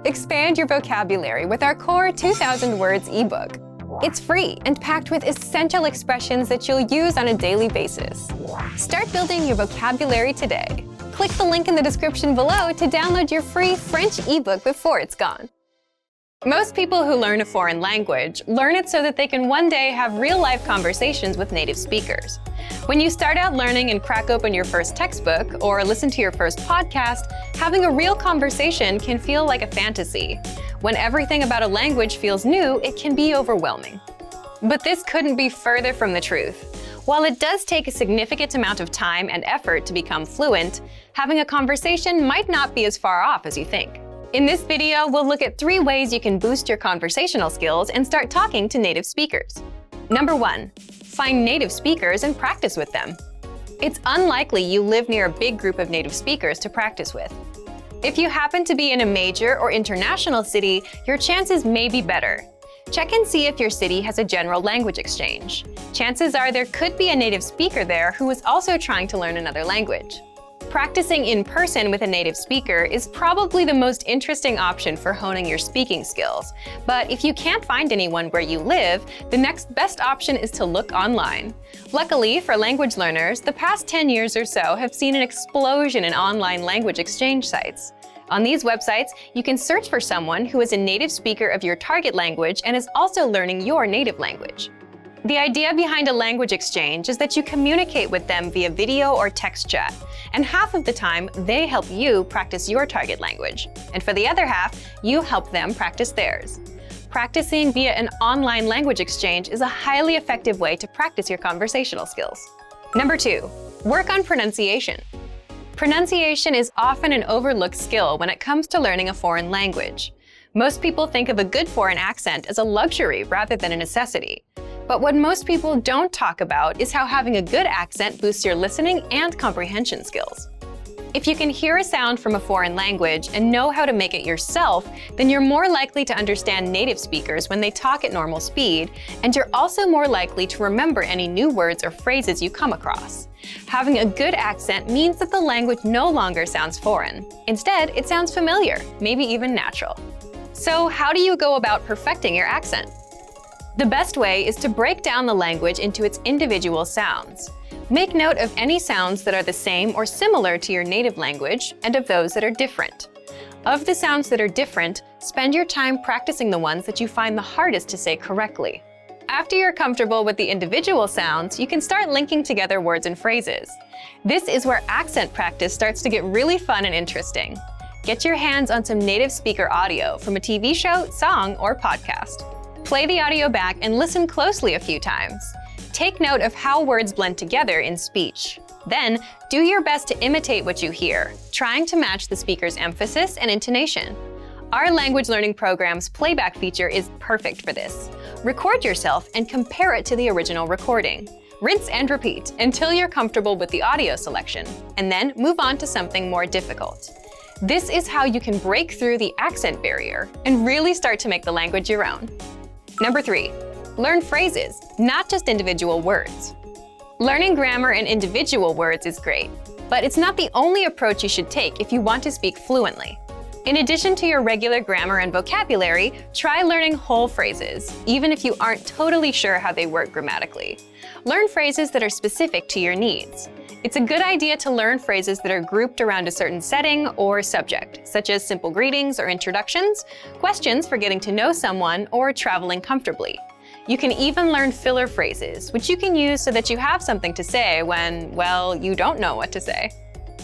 Expand your vocabulary with our core 2,000 words ebook. It's free and packed with essential expressions that you'll use on a daily basis. Start building your vocabulary today. Click the link in the description below to download your free French ebook before it's gone. Most people who learn a foreign language learn it so that they can one day have real-life conversations with native speakers. When you start out learning and crack open your first textbook or listen to your first podcast, having a real conversation can feel like a fantasy. When everything about a language feels new, it can be overwhelming. But this couldn't be further from the truth. While it does take a significant amount of time and effort to become fluent, having a conversation might not be as far off as you think. In this video, we'll look at 3 ways you can boost your conversational skills and start talking to native speakers. Number 1. Find native speakers and practice with them. It's unlikely you live near a big group of native speakers to practice with. If you happen to be in a major or international city, your chances may be better. Check and see if your city has a general language exchange. Chances are there could be a native speaker there who is also trying to learn another language. Practicing in person with a native speaker is probably the most interesting option for honing your speaking skills. But if you can't find anyone where you live, the next best option is to look online. Luckily for language learners, the past 10 years or so have seen an explosion in online language exchange sites. On these websites, you can search for someone who is a native speaker of your target language and is also learning your native language. The idea behind a language exchange is that you communicate with them via video or text chat, and half of the time, they help you practice your target language, and for the other half, you help them practice theirs. Practicing via an online language exchange is a highly effective way to practice your conversational skills. Number 2. Work on pronunciation. Pronunciation is often an overlooked skill when it comes to learning a foreign language. Most people think of a good foreign accent as a luxury rather than a necessity. But what most people don't talk about is how having a good accent boosts your listening and comprehension skills. If you can hear a sound from a foreign language and know how to make it yourself, then you're more likely to understand native speakers when they talk at normal speed, and you're also more likely to remember any new words or phrases you come across. Having a good accent means that the language no longer sounds foreign. Instead, it sounds familiar, maybe even natural. So how do you go about perfecting your accent? The best way is to break down the language into its individual sounds. Make note of any sounds that are the same or similar to your native language and of those that are different. Of the sounds that are different, spend your time practicing the ones that you find the hardest to say correctly. After you're comfortable with the individual sounds, you can start linking together words and phrases. This is where accent practice starts to get really fun and interesting. Get your hands on some native speaker audio from a TV show, song, or podcast. Play the audio back and listen closely a few times. Take note of how words blend together in speech. Then, do your best to imitate what you hear, trying to match the speaker's emphasis and intonation. Our language learning program's playback feature is perfect for this. Record yourself and compare it to the original recording. Rinse and repeat until you're comfortable with the audio selection, and then move on to something more difficult. This is how you can break through the accent barrier and really start to make the language your own. Number 3. Learn phrases, not just individual words. Learning grammar and individual words is great, but it's not the only approach you should take if you want to speak fluently. In addition to your regular grammar and vocabulary, try learning whole phrases, even if you aren't totally sure how they work grammatically. Learn phrases that are specific to your needs. It's a good idea to learn phrases that are grouped around a certain setting or subject, such as simple greetings or introductions, questions for getting to know someone, or traveling comfortably. You can even learn filler phrases, which you can use so that you have something to say when, well, you don't know what to say.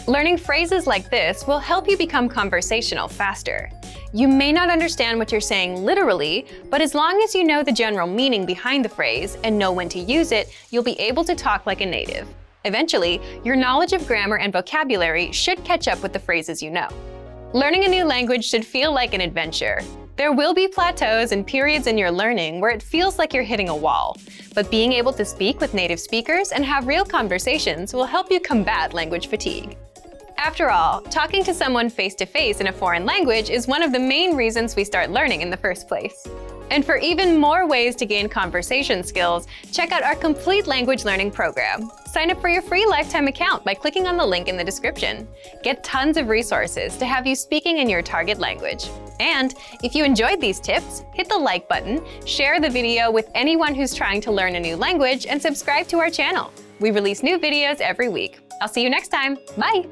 Learning phrases like this will help you become conversational faster. You may not understand what you're saying literally, but as long as you know the general meaning behind the phrase and know when to use it, you'll be able to talk like a native. Eventually, your knowledge of grammar and vocabulary should catch up with the phrases you know. Learning a new language should feel like an adventure. There will be plateaus and periods in your learning where it feels like you're hitting a wall, but being able to speak with native speakers and have real conversations will help you combat language fatigue. After all, talking to someone face-to-face in a foreign language is one of the main reasons we start learning in the first place. And for even more ways to gain conversation skills, check out our complete language learning program. Sign up for your free lifetime account by clicking on the link in the description. Get tons of resources to have you speaking in your target language. And if you enjoyed these tips, hit the like button, share the video with anyone who's trying to learn a new language, and subscribe to our channel. We release new videos every week. I'll see you next time. Bye!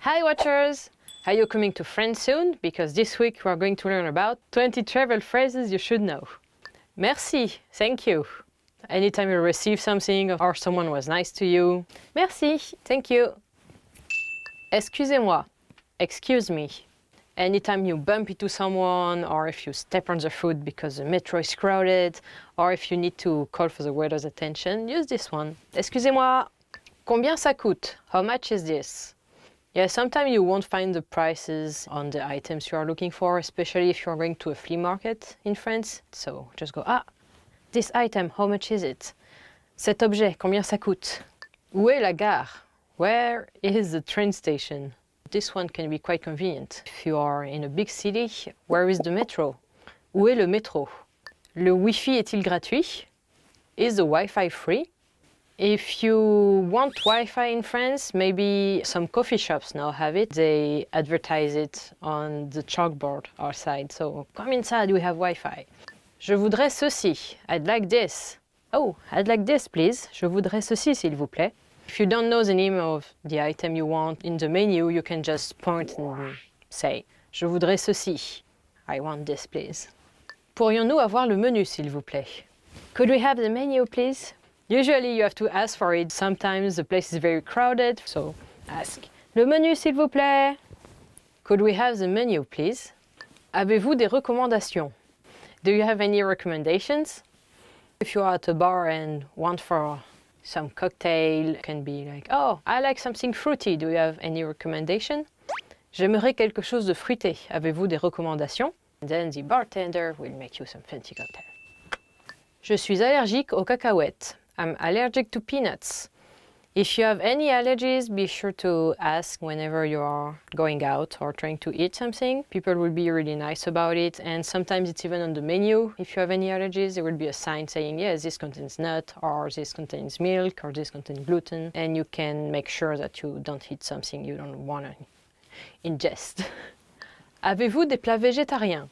Hi watchers! Are you coming to France soon? Because this week we are going to learn about 20 travel phrases you should know. Merci, thank you. Anytime you receive something or someone was nice to you. Merci, thank you. Excusez-moi, excuse me. Anytime you bump into someone, or if you step on the foot because the metro is crowded, or if you need to call for the waiter's attention, use this one. Excusez-moi, combien ça coûte? How much is this? Yeah, sometimes you won't find the prices on the items you are looking for, especially if you're going to a flea market in France. So just go, this item, how much is it? Cet objet, combien ça coûte? Où est la gare? Where is the train station? This one can be quite convenient. If you are in a big city, where is the metro? Où est le métro? Le Wi-Fi est-il gratuit? Is the Wi-Fi free? If you want Wi-Fi in France, maybe some coffee shops now have it. They advertise it on the chalkboard outside. So come inside, we have Wi-Fi. Je voudrais ceci. I'd like this. Oh, I'd like this, please. Je voudrais ceci, s'il vous plaît. If you don't know the name of the item you want in the menu, you can just point and say, je voudrais ceci. I want this, please. Pourrions-nous avoir le menu, s'il vous plaît? Could we have the menu, please? Usually you have to ask for it. Sometimes the place is very crowded, so ask. Le menu, s'il vous plaît. Could we have the menu, please? Avez-vous des recommandations? Do you have any recommendations? If you are at a bar and want for some cocktail, it can be like, oh, I like something fruity. Do you have any recommendation? J'aimerais quelque chose de fruité. Avez-vous des recommandations? And then the bartender will make you some fancy cocktail. Je suis allergique aux cacahuètes. I'm allergic to peanuts. If you have any allergies, be sure to ask whenever you are going out or trying to eat something. People will be really nice about it, and sometimes it's even on the menu. If you have any allergies, there will be a sign saying, yes, this contains nut, or this contains milk, or this contains gluten, and you can make sure that you don't eat something you don't want to ingest. Avez-vous des plats végétariens?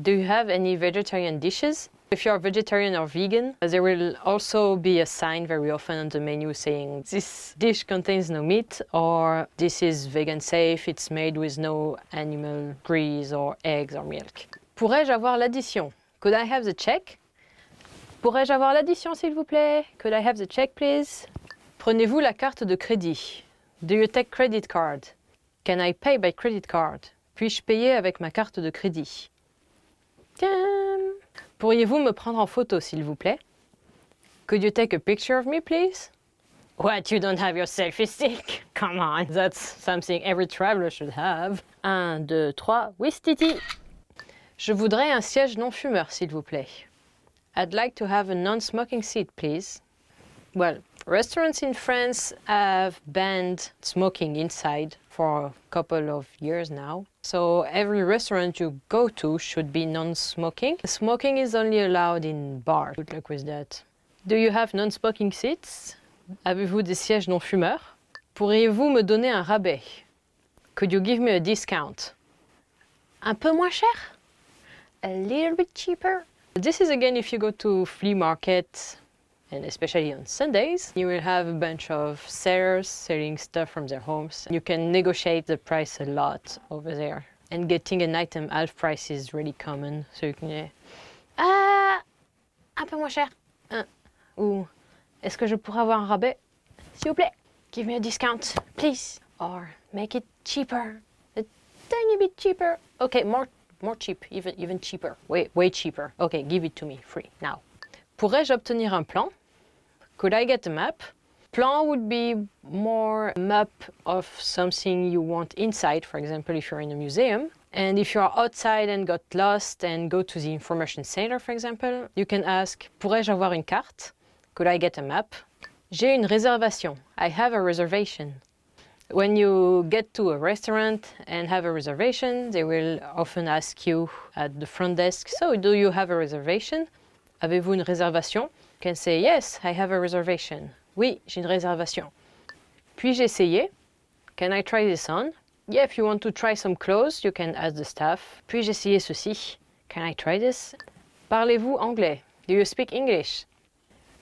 Do you have any vegetarian dishes? If you're vegetarian or vegan, there will also be a sign very often on the menu saying this dish contains no meat, or this is vegan safe, it's made with no animal grease or eggs or milk. Pourrais-je avoir l'addition? Could I have the check? Pourrais-je avoir l'addition, s'il vous plaît? Could I have the check, please? Prenez-vous la carte de crédit? Do you take credit card? Can I pay by credit card? Puis-je payer avec ma carte de crédit? Pourriez-vous me prendre en photo, s'il vous plaît? Could you take a picture of me, please? What, you don't have your selfie stick? Come on, that's something every traveler should have. 1, 2, 3, oui, Titi. Je voudrais un siège non-fumeur, s'il vous plaît. I'd like to have a non-smoking seat, please. Well, restaurants in France have banned smoking inside for a couple of years now. So every restaurant you go to should be non-smoking. Smoking is only allowed in bars. Good luck with that. Do you have non-smoking seats? Avez-vous des sièges non-fumeurs? Pourriez-vous me donner un rabais? Could you give me a discount? Un peu moins cher? A little bit cheaper? This is again if you go to flea market, and especially on Sundays, you will have a bunch of sellers selling stuff from their homes. You can negotiate the price a lot over there. And getting an item half price is really common. So you can un peu moins cher. Ou est-ce que je pourrais avoir un rabais? S'il vous plaît, give me a discount, please. Or make it cheaper, a tiny bit cheaper. Okay, more cheap, even cheaper, way cheaper. Okay, give it to me, free, now. Pourrais-je obtenir un plan? Could I get a map? Plan would be more a map of something you want inside, for example, if you're in a museum. And if you're outside and got lost and go to the information center, for example, you can ask, pourrais-je avoir une carte? Could I get a map? J'ai une réservation. I have a reservation. When you get to a restaurant and have a reservation, they will often ask you at the front desk, so do you have a reservation? Avez-vous une réservation? You can say, yes, I have a reservation. Oui, j'ai une réservation. Puis-je essayer? Can I try this on? Yeah, if you want to try some clothes, you can ask the staff. Puis-je essayer ceci? Can I try this? Parlez-vous anglais? Do you speak English?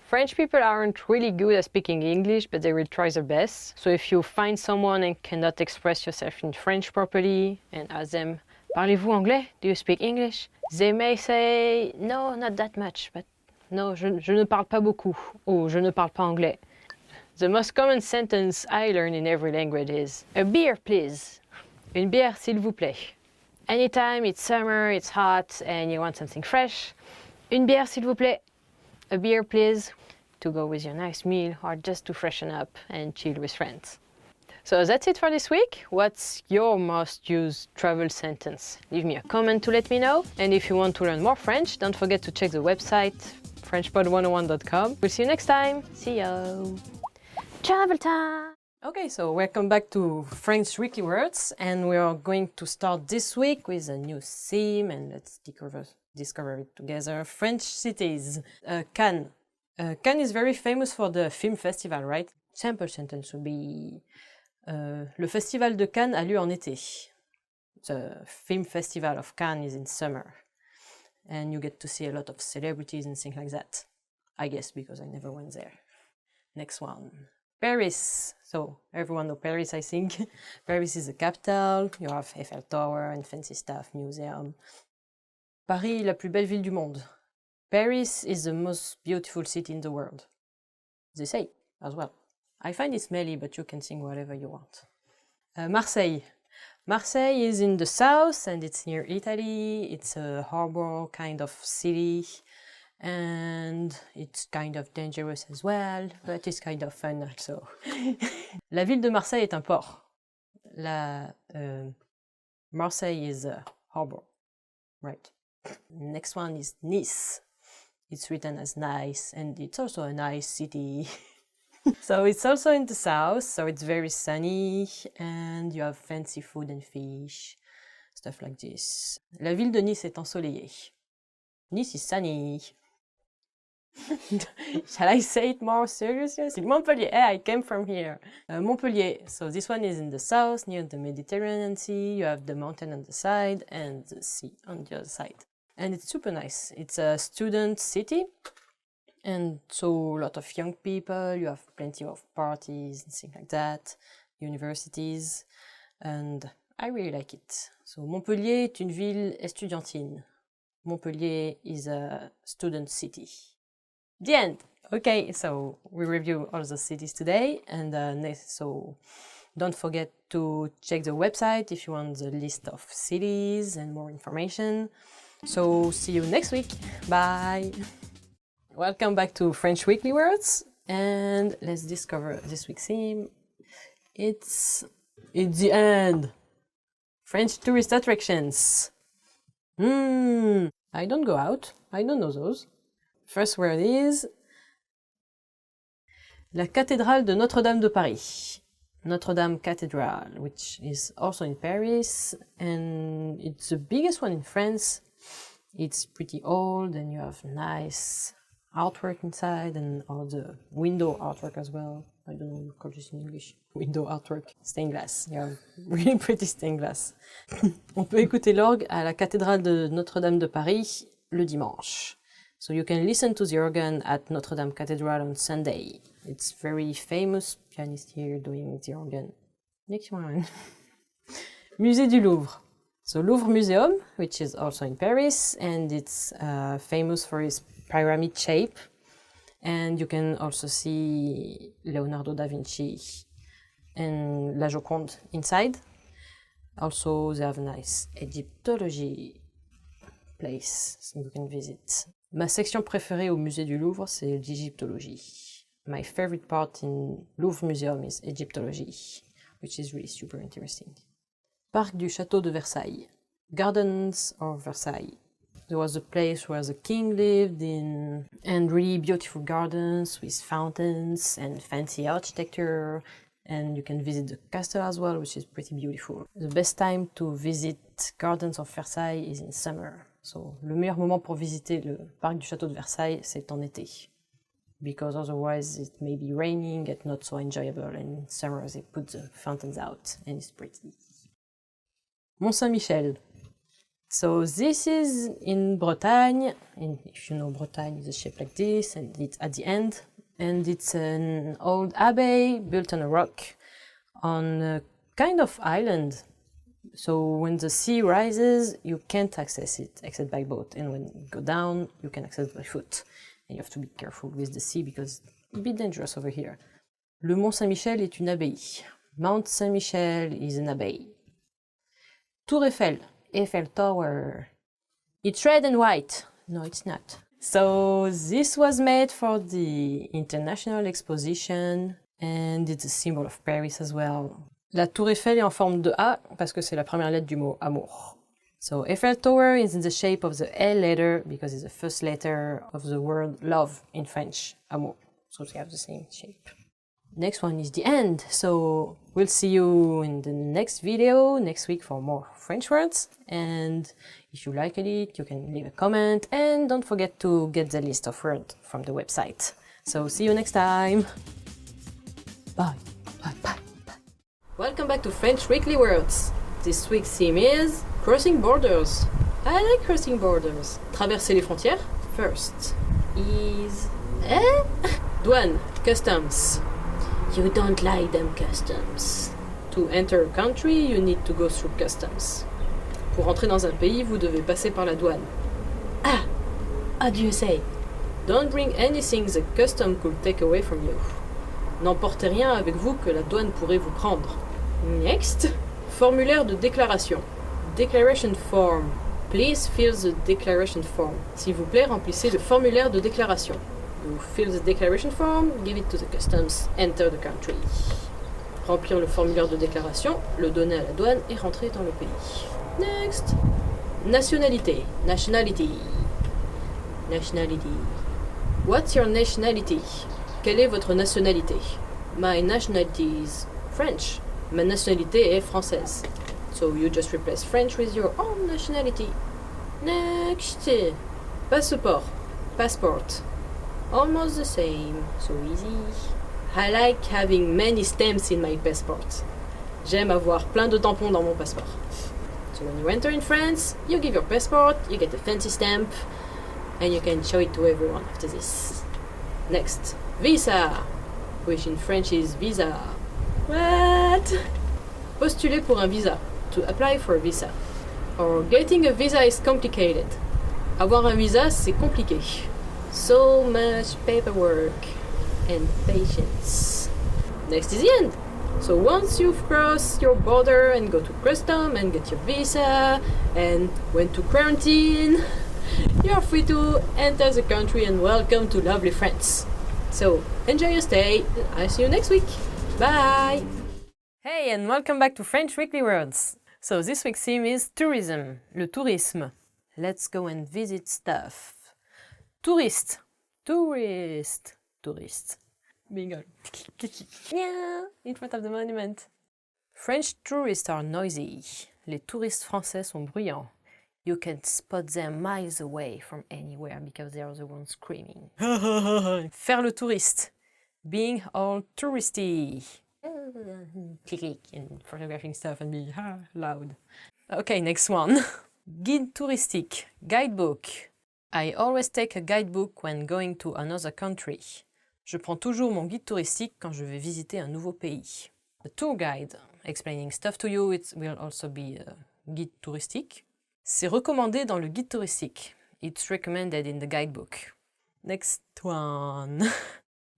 French people aren't really good at speaking English, but they will try their best. So if you find someone and cannot express yourself in French properly and ask them, Parlez-vous anglais? Do you speak English? They may say, no, not that much, but no, je ne parle pas beaucoup, ou je ne parle pas anglais. The most common sentence I learn in every language is, a beer, please. Une bière, s'il vous plaît. Anytime it's summer, it's hot, and you want something fresh, une bière, s'il vous plaît. A beer, please, to go with your nice meal or just to freshen up and chill with friends. So that's it for this week. What's your most used travel sentence? Leave me a comment to let me know. And if you want to learn more French, don't forget to check the website, frenchpod101.com. We'll see you next time. See you. Travel time! Okay, so welcome back to French Weekly Words, and we are going to start this week with a new theme, and let's discover it together. French cities. Cannes. Cannes is very famous for the film festival, right? Sample sentence would be le festival de Cannes a lieu en été. The film festival of Cannes is in summer, and you get to see a lot of celebrities and things like that. I guess because I never went there. Next one. Paris. So everyone knows Paris, I think. Paris is the capital. You have Eiffel Tower and fancy stuff, museum. Paris, la plus belle ville du monde. Paris is the most beautiful city in the world. They say as well. I find it smelly, but you can sing whatever you want. Marseille. Marseille is in the south and it's near Italy. It's a harbor kind of city. And it's kind of dangerous as well, but it's kind of fun also. La ville de Marseille est un port. Marseille is a harbor, right? Next one is Nice. It's written as nice, and it's also a nice city. So it's also in the south, so it's very sunny, and you have fancy food and fish, stuff like this. La ville de Nice est ensoleillée. Nice is sunny. Shall I say it more seriously? Montpellier, I came from here. Montpellier, so this one is in the south, near the Mediterranean Sea. You have the mountain on the side and the sea on the other side. And it's super nice. It's a student city, and so a lot of young people. You have plenty of parties and things like that, universities, and I really like it. So Montpellier est une ville estudiantine. Montpellier is a student city. The end. Okay, so we review all the cities today, and so don't forget to check the website if you want the list of cities and more information. So see you next week. Bye. Welcome back to French Weekly Words, and let's discover this week's theme. It's the end. French tourist attractions. I don't go out. I don't know those. First word is La cathédrale de Notre-Dame de Paris. Notre-Dame Cathedral, which is also in Paris, and it's the biggest one in France. It's pretty old, and you have nice artwork inside, and all the window artwork as well. I don't know how you call this in English. Window artwork. Stained glass. You have really pretty stained glass. On peut écouter l'orgue à la cathédrale de Notre-Dame de Paris le dimanche. So you can listen to the organ at Notre Dame Cathedral on Sunday. It's very famous pianist here doing the organ. Next one. Musée du Louvre. So Louvre Museum, which is also in Paris, and it's famous for its pyramid shape. And you can also see Leonardo da Vinci and La Joconde inside. Also, they have a nice Egyptology place so you can visit. Ma section préférée au musée du Louvre, c'est l'Égyptologie. My favorite part in Louvre Museum is Egyptology, which is really super interesting. Parc du Château de Versailles. Gardens of Versailles. There was a place where the king lived in, and really beautiful gardens with fountains and fancy architecture and you can visit the castle as well, which is pretty beautiful. The best time to visit Gardens of Versailles is in summer. So, le meilleur moment pour visiter le parc du château de Versailles, c'est en été. Because otherwise it may be raining and not so enjoyable, and in summer they put the fountains out and it's pretty. Mont Saint-Michel. So this is in Bretagne, and if you know Bretagne, it's a shape like this, and it's at the end, and it's an old abbey built on a rock on a kind of island. So when the sea rises, you can't access it except by boat, and when you go down, you can access by foot. And you have to be careful with the sea because it's a bit dangerous over here. Le Mont Saint-Michel est une abbaye. Mount Saint-Michel is an abbey. Tour Eiffel. Eiffel Tower. It's red and white. No, it's not. So this was made for the International Exposition and it's a symbol of Paris as well. La Tour Eiffel est en forme de A parce que c'est la première lettre du mot amour. So Eiffel Tower is in the shape of the L letter because it's the first letter of the word love in French, amour. So they have the same shape. Next one is the end. So we'll see you in the next video next week for more French words. And if you liked it, you can leave a comment and don't forget to get the list of words from the website. So see you next time. Bye. Bye. Bye. Bye. Welcome back to French Weekly Words. This week's theme is crossing borders. I like crossing borders. Traverser les frontières. First is douane, customs. You don't like them customs. To enter a country, you need to go through customs. Pour entrer dans un pays, vous devez passer par la douane. Ah! How do you say? Don't bring anything the custom could take away from you. N'emportez rien avec vous que la douane pourrait vous prendre. Next! Formulaire de déclaration. Declaration form. Please fill the declaration form. S'il vous plaît, remplissez le formulaire de déclaration. You fill the declaration form, give it to the customs, enter the country. Remplir le formulaire de déclaration, le donner à la douane et rentrer dans le pays. Next. Nationalité. Nationality. Nationality. What's your nationality? Quelle est votre nationalité? My nationality is French. Ma nationalité est française. So you just replace French with your own nationality. Next. Passeport. Passport. Almost the same, so easy. I like having many stamps in my passport. J'aime avoir plein de tampons dans mon passeport. So when you enter in France, you give your passport, you get a fancy stamp, and you can show it to everyone after this. Next, visa, which in French is visa. What? Postuler pour un visa, to apply for a visa. Or getting a visa is complicated. Avoir un visa, c'est compliqué. So much paperwork and patience. Next is the end. So once you've crossed your border and go to custom and get your visa and went to quarantine, you're free to enter the country and welcome to lovely France. So enjoy your stay. I'll see you next week. Bye! Hey, and welcome back to French Weekly Words. So this week's theme is tourism, le tourisme. Let's go and visit stuff. Touriste, tourist, tourist. Bingo. Yeah, in front of the monument. French tourists are noisy. Les touristes français sont bruyants. You can spot them miles away from anywhere because they are the ones screaming. Faire le touriste. Being all touristy. Click and photographing stuff and be loud. Okay, next one. Guide touristique, guidebook. I always take a guidebook when going to another country. Je prends toujours mon guide touristique quand je vais visiter un nouveau pays. The tour guide, explaining stuff to you, it will also be a guide touristique. C'est recommandé dans le guide touristique. It's recommended in the guidebook. Next one.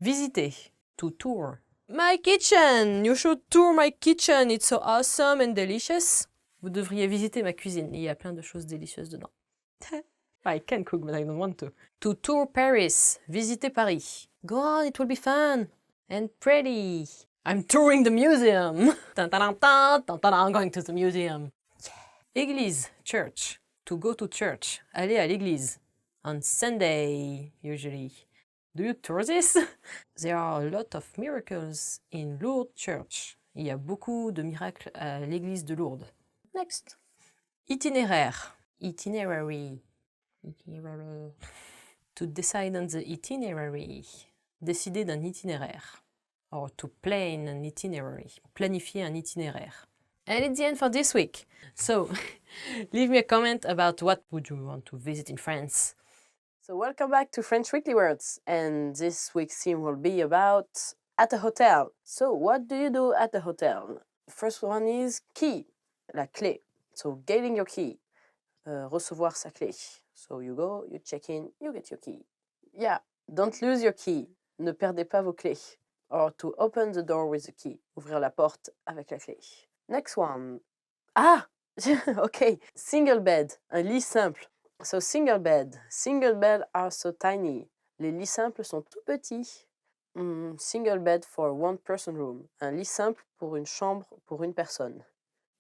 Visiter, to tour. My kitchen! You should tour my kitchen, it's so awesome and delicious. Vous devriez visiter ma cuisine, il y a plein de choses délicieuses dedans. I can cook, but I don't want to. To tour Paris, visiter Paris. Go on, it will be fun and pretty. I'm touring the museum. I'm going to the museum. Yeah. Église, church. To go to church, aller à l'église. On Sunday, usually. Do you tour this? There are a lot of miracles in Lourdes Church. Il y a beaucoup de miracles à l'église de Lourdes. Next. Itinéraire. Itinerary. Itinerary. To decide on the itinerary. Décider d'un itinéraire. Or to plan an itinerary. Planifier un itinéraire. And it's the end for this week. So, leave me a comment about what would you want to visit in France. So welcome back to French Weekly Words, and this week's theme will be about at a hotel. So what do you do at a hotel? First one is key, la clé. So getting your key, recevoir sa clé. So you go, you check in, you get your key. Yeah, don't lose your key. Ne perdez pas vos clés. Or to open the door with the key. Ouvrir la porte avec la clé. Next one. Ah, okay. Single bed, un lit simple. So single bed are so tiny. Les lits simples sont tout petits. Single bed for one person room. Un lit simple pour une chambre pour une personne.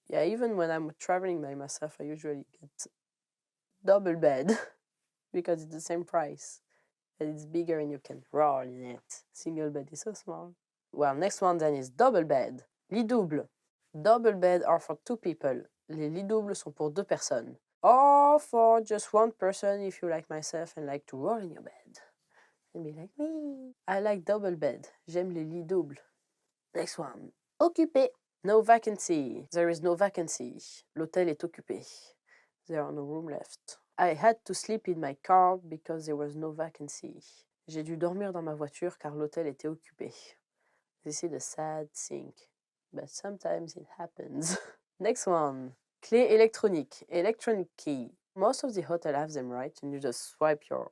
Yeah, even when I'm traveling by myself, I usually get double bed because it's the same price. And it's bigger and you can roll in it. Single bed is so small. Well, next one then is double bed. Lit double. Double bed are for two people. Les lits doubles sont pour deux personnes. Or for just one person if you like myself and like to roll in your bed. And be like me. I like double bed. J'aime les lits doubles. Next one. Occupé. No vacancy. There is no vacancy. L'hôtel est occupé. There are no room left. I had to sleep in my car because there was no vacancy. J'ai dû dormir dans ma voiture car l'hôtel était occupé. This is a sad thing, but sometimes it happens. Next one. Clé électronique, electronic key. Most of the hotel have them, right? And you just swipe your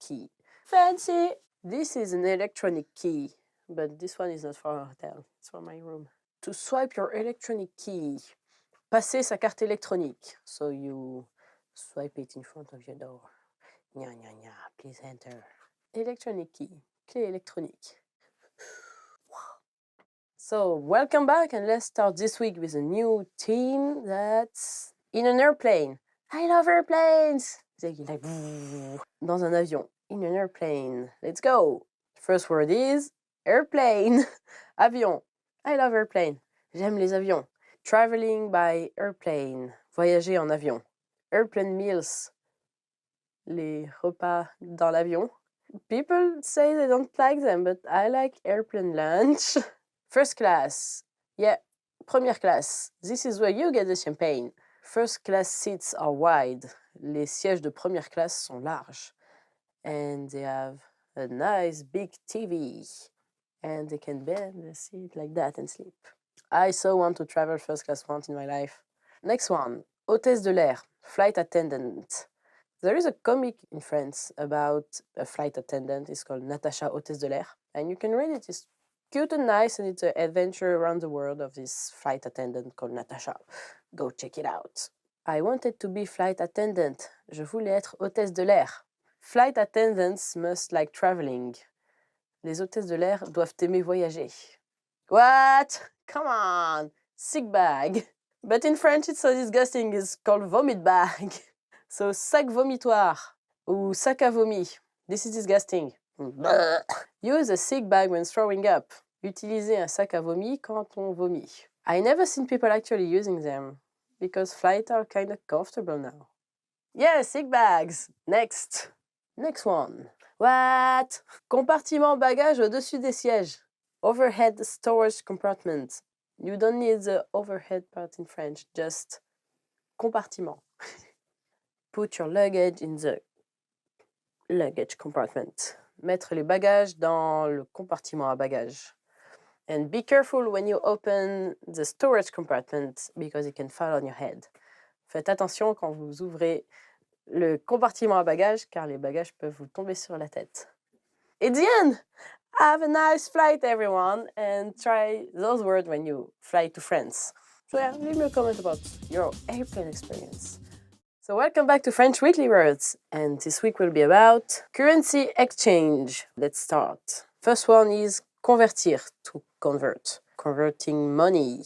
key. Fancy! This is an electronic key, but this one is not for a hotel. It's for my room. To swipe your electronic key. Passer sa carte électronique. So you swipe it in front of your door. Nya, nya, nya, please enter. Electronic key, clé électronique. So, welcome back, and let's start this week with a new theme that's in an airplane. I love airplanes! Like, dans un avion. In an airplane. Let's go! First word is airplane. Avion. I love airplane. J'aime les avions. Traveling by airplane. Voyager en avion. Airplane meals. Les repas dans l'avion. People say they don't like them, but I like airplane lunch. First class. Yeah, première classe. This is where you get the champagne. First class seats are wide. Les sièges de première classe sont larges. And they have a nice big TV. And they can bend the seat like that and sleep. I so want to travel first class once in my life. Next one. Hôtesse de l'air. Flight attendant. There is a comic in France about a flight attendant. It's called Natasha, Hôtesse de l'air. And you can read it. It's cute and nice, and it's an adventure around the world of this flight attendant called Natasha. Go check it out. I wanted to be flight attendant. Je voulais être hôtesse de l'air. Flight attendants must like traveling. Les hôtesses de l'air doivent aimer voyager. What? Come on! Sick bag. But in French it's so disgusting, it's called vomit bag. So sac vomitoire ou sac à vomi. This is disgusting. Use a sick bag when throwing up. Utilisez un sac à vomi quand on vomit. I never seen people actually using them because flights are kind of comfortable now. Yeah, sick bags. Next. Next one. What? Compartiment bagage au-dessus des sièges. Overhead storage compartment. You don't need the overhead part in French, just compartiment. Put your luggage in the luggage compartment. Mettre les bagages dans le compartiment à bagages. And be careful when you open the storage compartment because it can fall on your head. Faites attention quand vous ouvrez le compartiment à bagages car les bagages peuvent vous tomber sur la tête. It's the end! Have a nice flight, everyone, and try those words when you fly to France. So yeah, leave me a comment about your airplane experience. So welcome back to French Weekly Words, and this week will be about currency exchange. Let's start. First one is convertir, to convert. Converting money,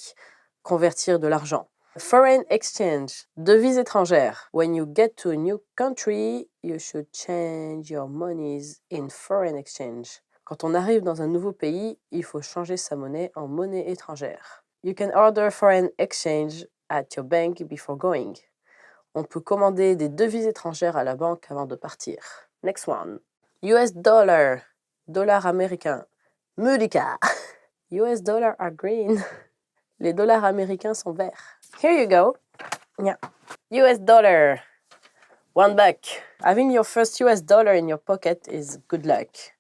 convertir de l'argent. Foreign exchange, devise étrangère. When you get to a new country, you should change your monies in foreign exchange. Quand on arrive dans un nouveau pays, il faut changer sa monnaie en monnaie étrangère. You can order foreign exchange at your bank before going. On peut commander des devises étrangères à la banque avant de partir. Next one. US dollar, dollar américain. Mulika. US dollars are green. Les dollars américains sont verts. Here you go. Yeah. US dollar. $1. Having your first US dollar in your pocket is good luck.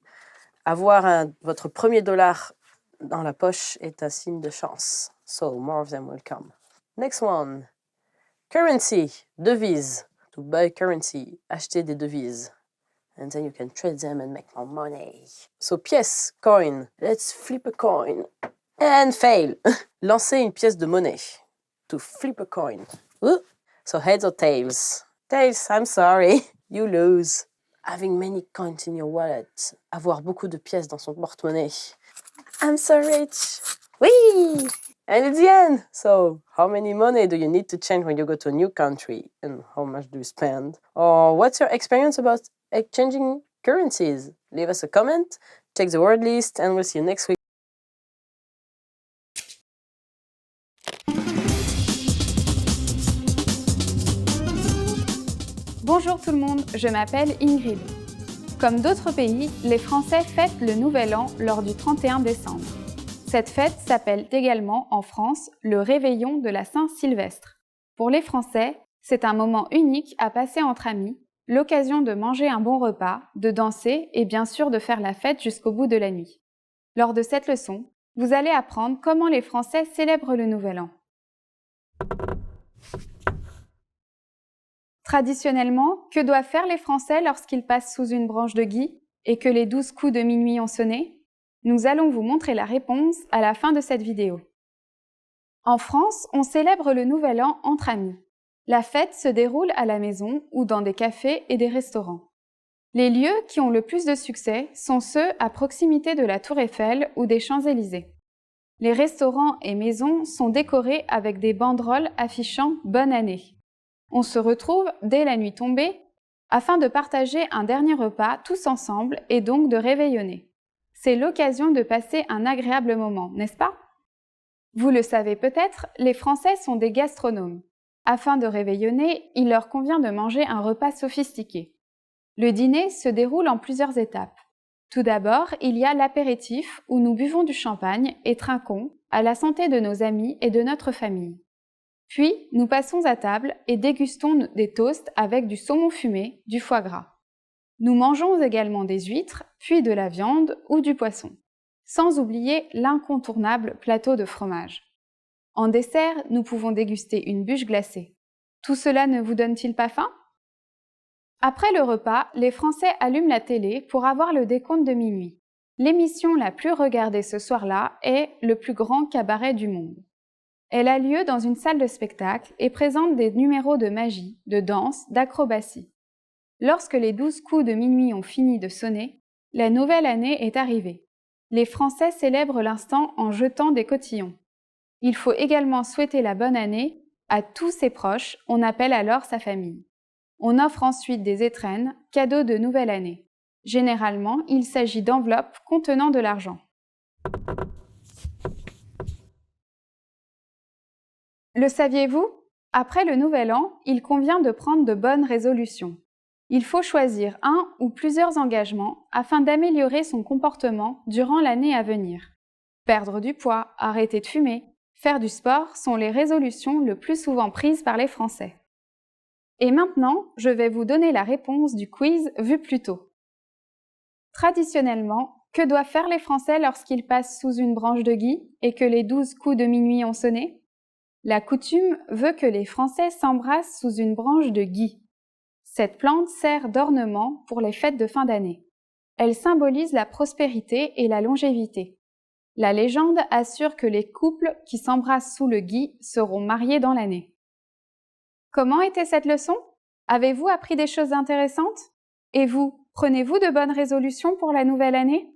Avoir votre premier dollar dans la poche est un signe de chance. So more of them will come. Next one. Currency, devise. To buy currency, acheter des devises. And then you can trade them and make more money. So pièce, coin. Let's flip a coin. And fail. Lancer une pièce de monnaie. To flip a coin. Ooh. So heads or tails? Tails, I'm sorry. You lose. Having many coins in your wallet. Avoir beaucoup de pièces dans son porte-monnaie. I'm so rich. Whee! And it's the end. So how many money do you need to change when you go to a new country? And how much do you spend? Or what's your experience about exchanging currencies? Leave us a comment, check the word list, and we'll see you next week. Bonjour tout le monde, je m'appelle Ingrid. Comme d'autres pays, les Français fêtent le Nouvel An lors du 31 décembre. Cette fête s'appelle également en France le réveillon de la Saint-Sylvestre. Pour les Français, c'est un moment unique à passer entre amis, l'occasion de manger un bon repas, de danser et bien sûr de faire la fête jusqu'au bout de la nuit. Lors de cette leçon, vous allez apprendre comment les Français célèbrent le Nouvel An. Traditionnellement, que doivent faire les Français lorsqu'ils passent sous une branche de gui et que les 12 coups de minuit ont sonné? Nous allons vous montrer la réponse à la fin de cette vidéo. En France, on célèbre le Nouvel An entre amis. La fête se déroule à la maison ou dans des cafés et des restaurants. Les lieux qui ont le plus de succès sont ceux à proximité de la Tour Eiffel ou des Champs-Élysées. Les restaurants et maisons sont décorés avec des banderoles affichant « Bonne année ». On se retrouve dès la nuit tombée afin de partager un dernier repas tous ensemble et donc de réveillonner. C'est l'occasion de passer un agréable moment, n'est-ce pas? Vous le savez peut-être, les Français sont des gastronomes. Afin de réveillonner, il leur convient de manger un repas sophistiqué. Le dîner se déroule en plusieurs étapes. Tout d'abord, il y a l'apéritif où nous buvons du champagne et trinquons à la santé de nos amis et de notre famille. Puis, nous passons à table et dégustons des toasts avec du saumon fumé, du foie gras. Nous mangeons également des huîtres, puis de la viande ou du poisson. Sans oublier l'incontournable plateau de fromage. En dessert, nous pouvons déguster une bûche glacée. Tout cela ne vous donne-t-il pas faim? Après le repas, les Français allument la télé pour avoir le décompte de minuit. L'émission la plus regardée ce soir-là est Le plus grand cabaret du monde. Elle a lieu dans une salle de spectacle et présente des numéros de magie, de danse, d'acrobatie. Lorsque les 12 coups de minuit ont fini de sonner, la nouvelle année est arrivée. Les Français célèbrent l'instant en jetant des cotillons. Il faut également souhaiter la bonne année à tous ses proches, on appelle alors sa famille. On offre ensuite des étrennes, cadeaux de nouvelle année. Généralement, il s'agit d'enveloppes contenant de l'argent. Le saviez-vous? Après le Nouvel An, il convient de prendre de bonnes résolutions. Il faut choisir un ou plusieurs engagements afin d'améliorer son comportement durant l'année à venir. Perdre du poids, arrêter de fumer, faire du sport sont les résolutions le plus souvent prises par les Français. Et maintenant, je vais vous donner la réponse du quiz vu plus tôt. Traditionnellement, que doivent faire les Français lorsqu'ils passent sous une branche de gui et que les 12 coups de minuit ont sonné? La coutume veut que les Français s'embrassent sous une branche de gui. Cette plante sert d'ornement pour les fêtes de fin d'année. Elle symbolise la prospérité et la longévité. La légende assure que les couples qui s'embrassent sous le gui seront mariés dans l'année. Comment était cette leçon? Avez-vous appris des choses intéressantes? Et vous, prenez-vous de bonnes résolutions pour la nouvelle année?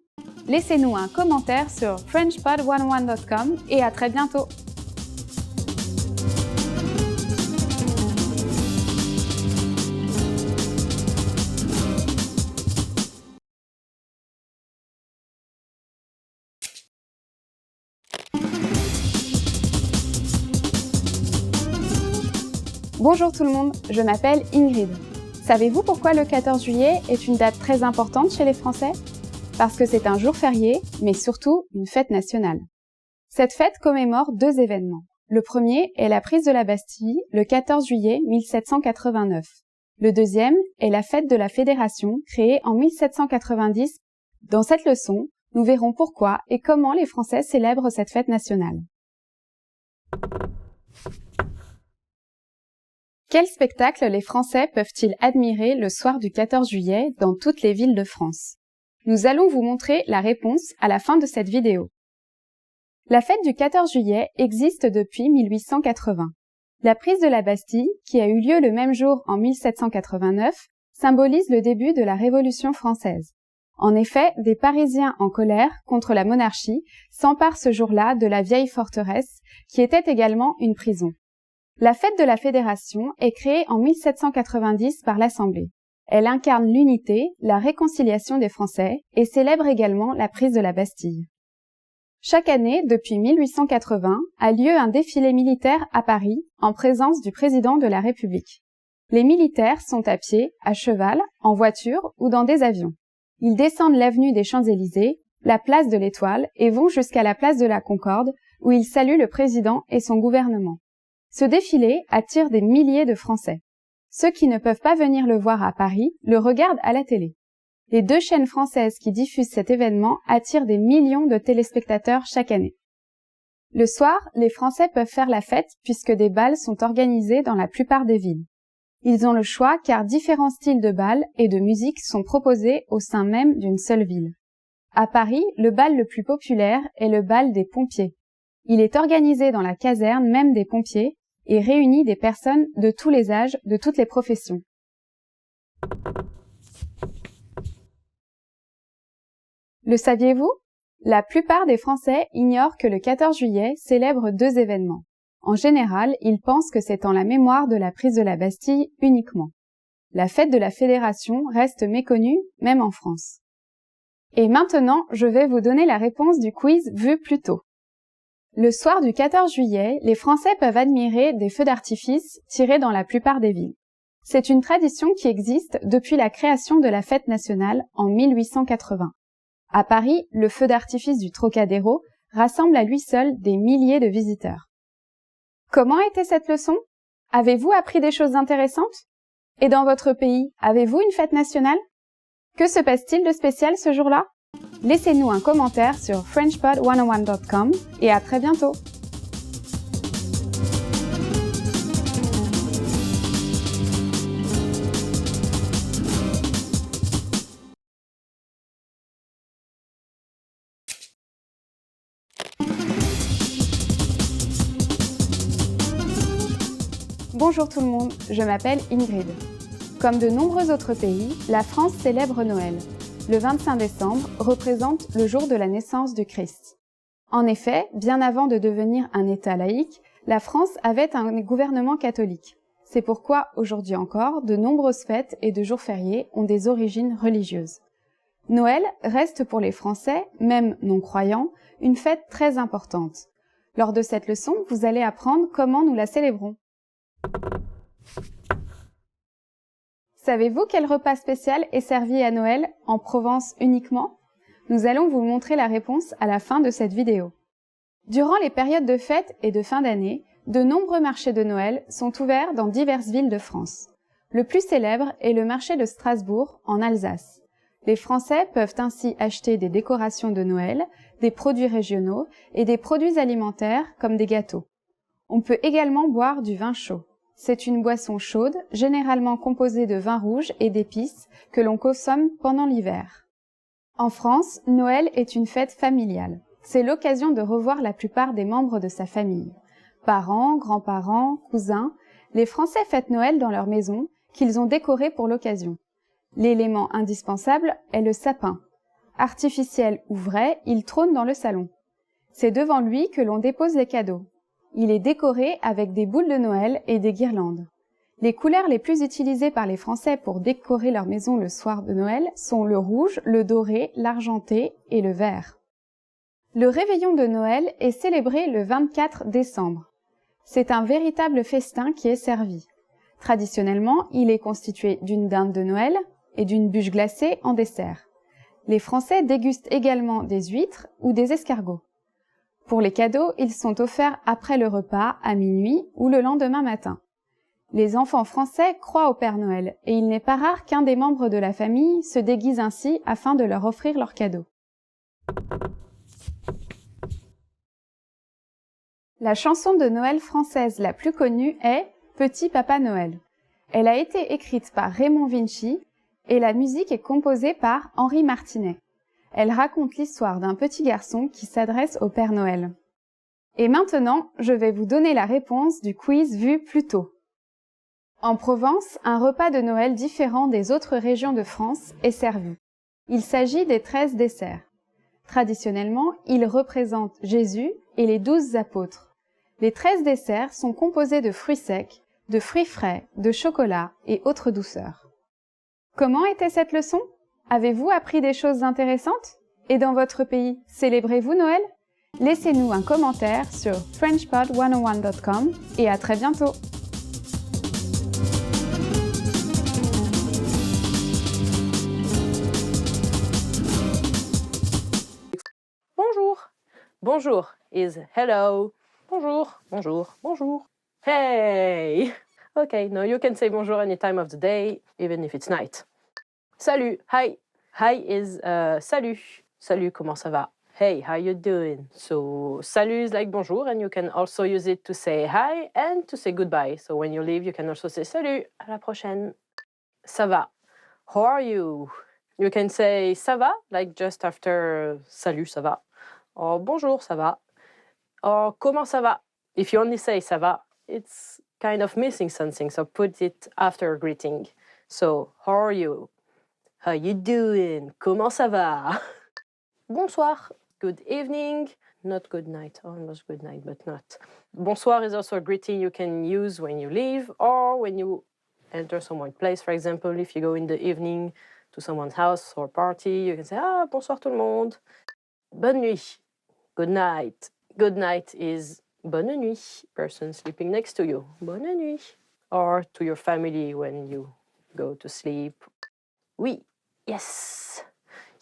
Laissez-nous un commentaire sur frenchpod101.com et à très bientôt! Bonjour tout le monde, je m'appelle Ingrid. Savez-vous pourquoi le 14 juillet est une date très importante chez les Français? Parce que c'est un jour férié, mais surtout une fête nationale. Cette fête commémore deux événements. Le premier est la prise de la Bastille le 14 juillet 1789. Le deuxième est la fête de la Fédération créée en 1790. Dans cette leçon, nous verrons pourquoi et comment les Français célèbrent cette fête nationale. Quel spectacle les Français peuvent-ils admirer le soir du 14 juillet dans toutes les villes de France? Nous allons vous montrer la réponse à la fin de cette vidéo. La fête du 14 juillet existe depuis 1880. La prise de la Bastille, qui a eu lieu le même jour en 1789, symbolise le début de la Révolution française. En effet, des Parisiens en colère contre la monarchie s'emparent ce jour-là de la vieille forteresse, qui était également une prison. La fête de la Fédération est créée en 1790 par l'Assemblée. Elle incarne l'unité, la réconciliation des Français et célèbre également la prise de la Bastille. Chaque année, depuis 1880, a lieu un défilé militaire à Paris en présence du président de la République. Les militaires sont à pied, à cheval, en voiture ou dans des avions. Ils descendent l'avenue des Champs-Élysées, la place de l'Étoile et vont jusqu'à la place de la Concorde où ils saluent le président et son gouvernement. Ce défilé attire des milliers de Français. Ceux qui ne peuvent pas venir le voir à Paris le regardent à la télé. Les deux chaînes françaises qui diffusent cet événement attirent des millions de téléspectateurs chaque année. Le soir, les Français peuvent faire la fête puisque des bals sont organisés dans la plupart des villes. Ils ont le choix car différents styles de bal et de musique sont proposés au sein même d'une seule ville. À Paris, le bal le plus populaire est le bal des pompiers. Il est organisé dans la caserne même des pompiers et réunit des personnes de tous les âges, de toutes les professions. Le saviez-vous? La plupart des Français ignorent que le 14 juillet célèbre deux événements. En général, ils pensent que c'est en la mémoire de la prise de la Bastille uniquement. La fête de la Fédération reste méconnue, même en France. Et maintenant, je vais vous donner la réponse du quiz vu plus tôt. Le soir du 14 juillet, les Français peuvent admirer des feux d'artifice tirés dans la plupart des villes. C'est une tradition qui existe depuis la création de la fête nationale en 1880. À Paris, le feu d'artifice du Trocadéro rassemble à lui seul des milliers de visiteurs. Comment était cette leçon? Avez-vous appris des choses intéressantes? Et dans votre pays, avez-vous une fête nationale? Que se passe-t-il de spécial ce jour-là? Laissez-nous un commentaire sur frenchpod101.com et à très bientôt! Bonjour tout le monde, je m'appelle Ingrid. Comme de nombreux autres pays, la France célèbre Noël. Le 25 décembre représente le jour de la naissance du Christ. En effet, bien avant de devenir un État laïque, la France avait un gouvernement catholique. C'est pourquoi, aujourd'hui encore, de nombreuses fêtes et de jours fériés ont des origines religieuses. Noël reste pour les Français, même non-croyants, une fête très importante. Lors de cette leçon, vous allez apprendre comment nous la célébrons. Savez-vous quel repas spécial est servi à Noël en Provence uniquement? Nous allons vous montrer la réponse à la fin de cette vidéo. Durant les périodes de fêtes et de fin d'année, de nombreux marchés de Noël sont ouverts dans diverses villes de France. Le plus célèbre est le marché de Strasbourg, en Alsace. Les Français peuvent ainsi acheter des décorations de Noël, des produits régionaux et des produits alimentaires comme des gâteaux. On peut également boire du vin chaud. C'est une boisson chaude, généralement composée de vin rouge et d'épices, que l'on consomme pendant l'hiver. En France, Noël est une fête familiale. C'est l'occasion de revoir la plupart des membres de sa famille. Parents, grands-parents, cousins, les Français fêtent Noël dans leur maison, qu'ils ont décorée pour l'occasion. L'élément indispensable est le sapin. Artificiel ou vrai, il trône dans le salon. C'est devant lui que l'on dépose les cadeaux. Il est décoré avec des boules de Noël et des guirlandes. Les couleurs les plus utilisées par les Français pour décorer leur maison le soir de Noël sont le rouge, le doré, l'argenté et le vert. Le réveillon de Noël est célébré le 24 décembre. C'est un véritable festin qui est servi. Traditionnellement, il est constitué d'une dinde de Noël et d'une bûche glacée en dessert. Les Français dégustent également des huîtres ou des escargots. Pour les cadeaux, ils sont offerts après le repas, à minuit ou le lendemain matin. Les enfants français croient au Père Noël et il n'est pas rare qu'un des membres de la famille se déguise ainsi afin de leur offrir leurs cadeaux. La chanson de Noël française la plus connue est « Petit Papa Noël ». Elle a été écrite par Raymond Vinci et la musique est composée par Henri Martinet. Elle raconte l'histoire d'un petit garçon qui s'adresse au Père Noël. Et maintenant, je vais vous donner la réponse du quiz vu plus tôt. En Provence, un repas de Noël différent des autres régions de France est servi. Il s'agit des 13 desserts. Traditionnellement, ils représentent Jésus et les 12 apôtres. Les 13 desserts sont composés de fruits secs, de fruits frais, de chocolat et autres douceurs. Comment était cette leçon? Avez-vous appris des choses intéressantes? Et dans votre pays, célébrez-vous Noël? Laissez-nous un commentaire sur frenchpod101.com et à très bientôt! Bonjour. Bonjour is hello. Bonjour, bonjour, bonjour. Hey! Okay, now you can say bonjour any time of the day, even if it's night. Salut, hi. Hi is salut. Salut, comment ça va? Hey, how you doing? So, salut is like bonjour, and you can also use it to say hi and to say goodbye. So when you leave, you can also say salut, à la prochaine. Ça va. How are you? You can say ça va, like just after salut, ça va. Or bonjour, ça va. Or comment ça va? If you only say ça va, it's kind of missing something, so put it after a greeting. So, how are you? How you doing? Comment ça va? Bonsoir. Good evening. Not good night. Almost good night, but not. Bonsoir is also a greeting you can use when you leave or when you enter someone's place. For example, if you go in the evening to someone's house or party, you can say, ah, bonsoir tout le monde. Bonne nuit. Good night. Good night is bonne nuit, person sleeping next to you. Bonne nuit. Or to your family when you go to sleep. Oui. Yes.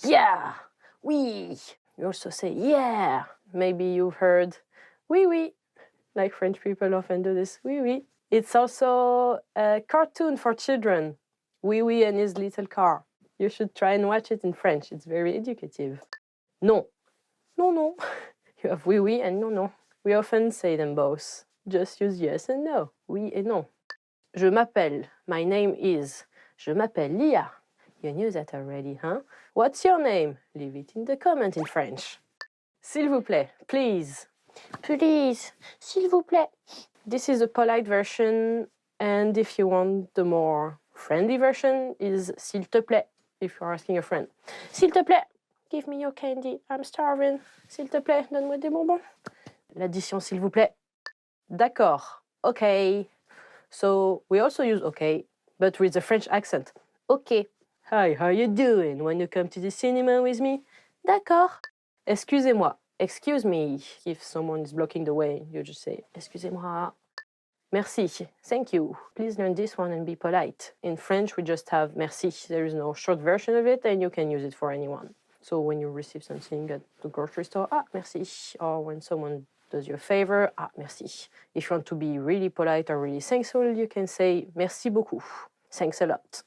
Yeah. Oui. You also say yeah. Maybe you've heard oui, oui. Like French people often do this. Oui, oui. It's also a cartoon for children. Oui, oui and his little car. You should try and watch it in French. It's very educative. Non. Non, non. You have oui, oui and non, non. We often say them both. Just use yes and no. Oui et non. Je m'appelle. My name is. Je m'appelle Lia. You knew that already, huh? What's your name? Leave it in the comment in French. S'il vous plaît. Please. Please. S'il vous plaît. This is a polite version, and if you want the more friendly version, is s'il te plaît, if you're asking a friend. S'il te plaît. Give me your candy. I'm starving. S'il te plaît, donne-moi des bonbons. L'addition, s'il vous plaît. D'accord. Okay. So we also use okay, but with a French accent. Okay. Hi, how you doing? When you come to the cinema with me? D'accord. Excusez-moi. Excuse me. If someone is blocking the way, you just say, excusez-moi. Merci. Thank you. Please learn this one and be polite. In French, we just have merci. There is no short version of it, and you can use it for anyone. So when you receive something at the grocery store, ah, merci. Or when someone does you a favor, ah, merci. If you want to be really polite or really thankful, you can say merci beaucoup. Thanks a lot.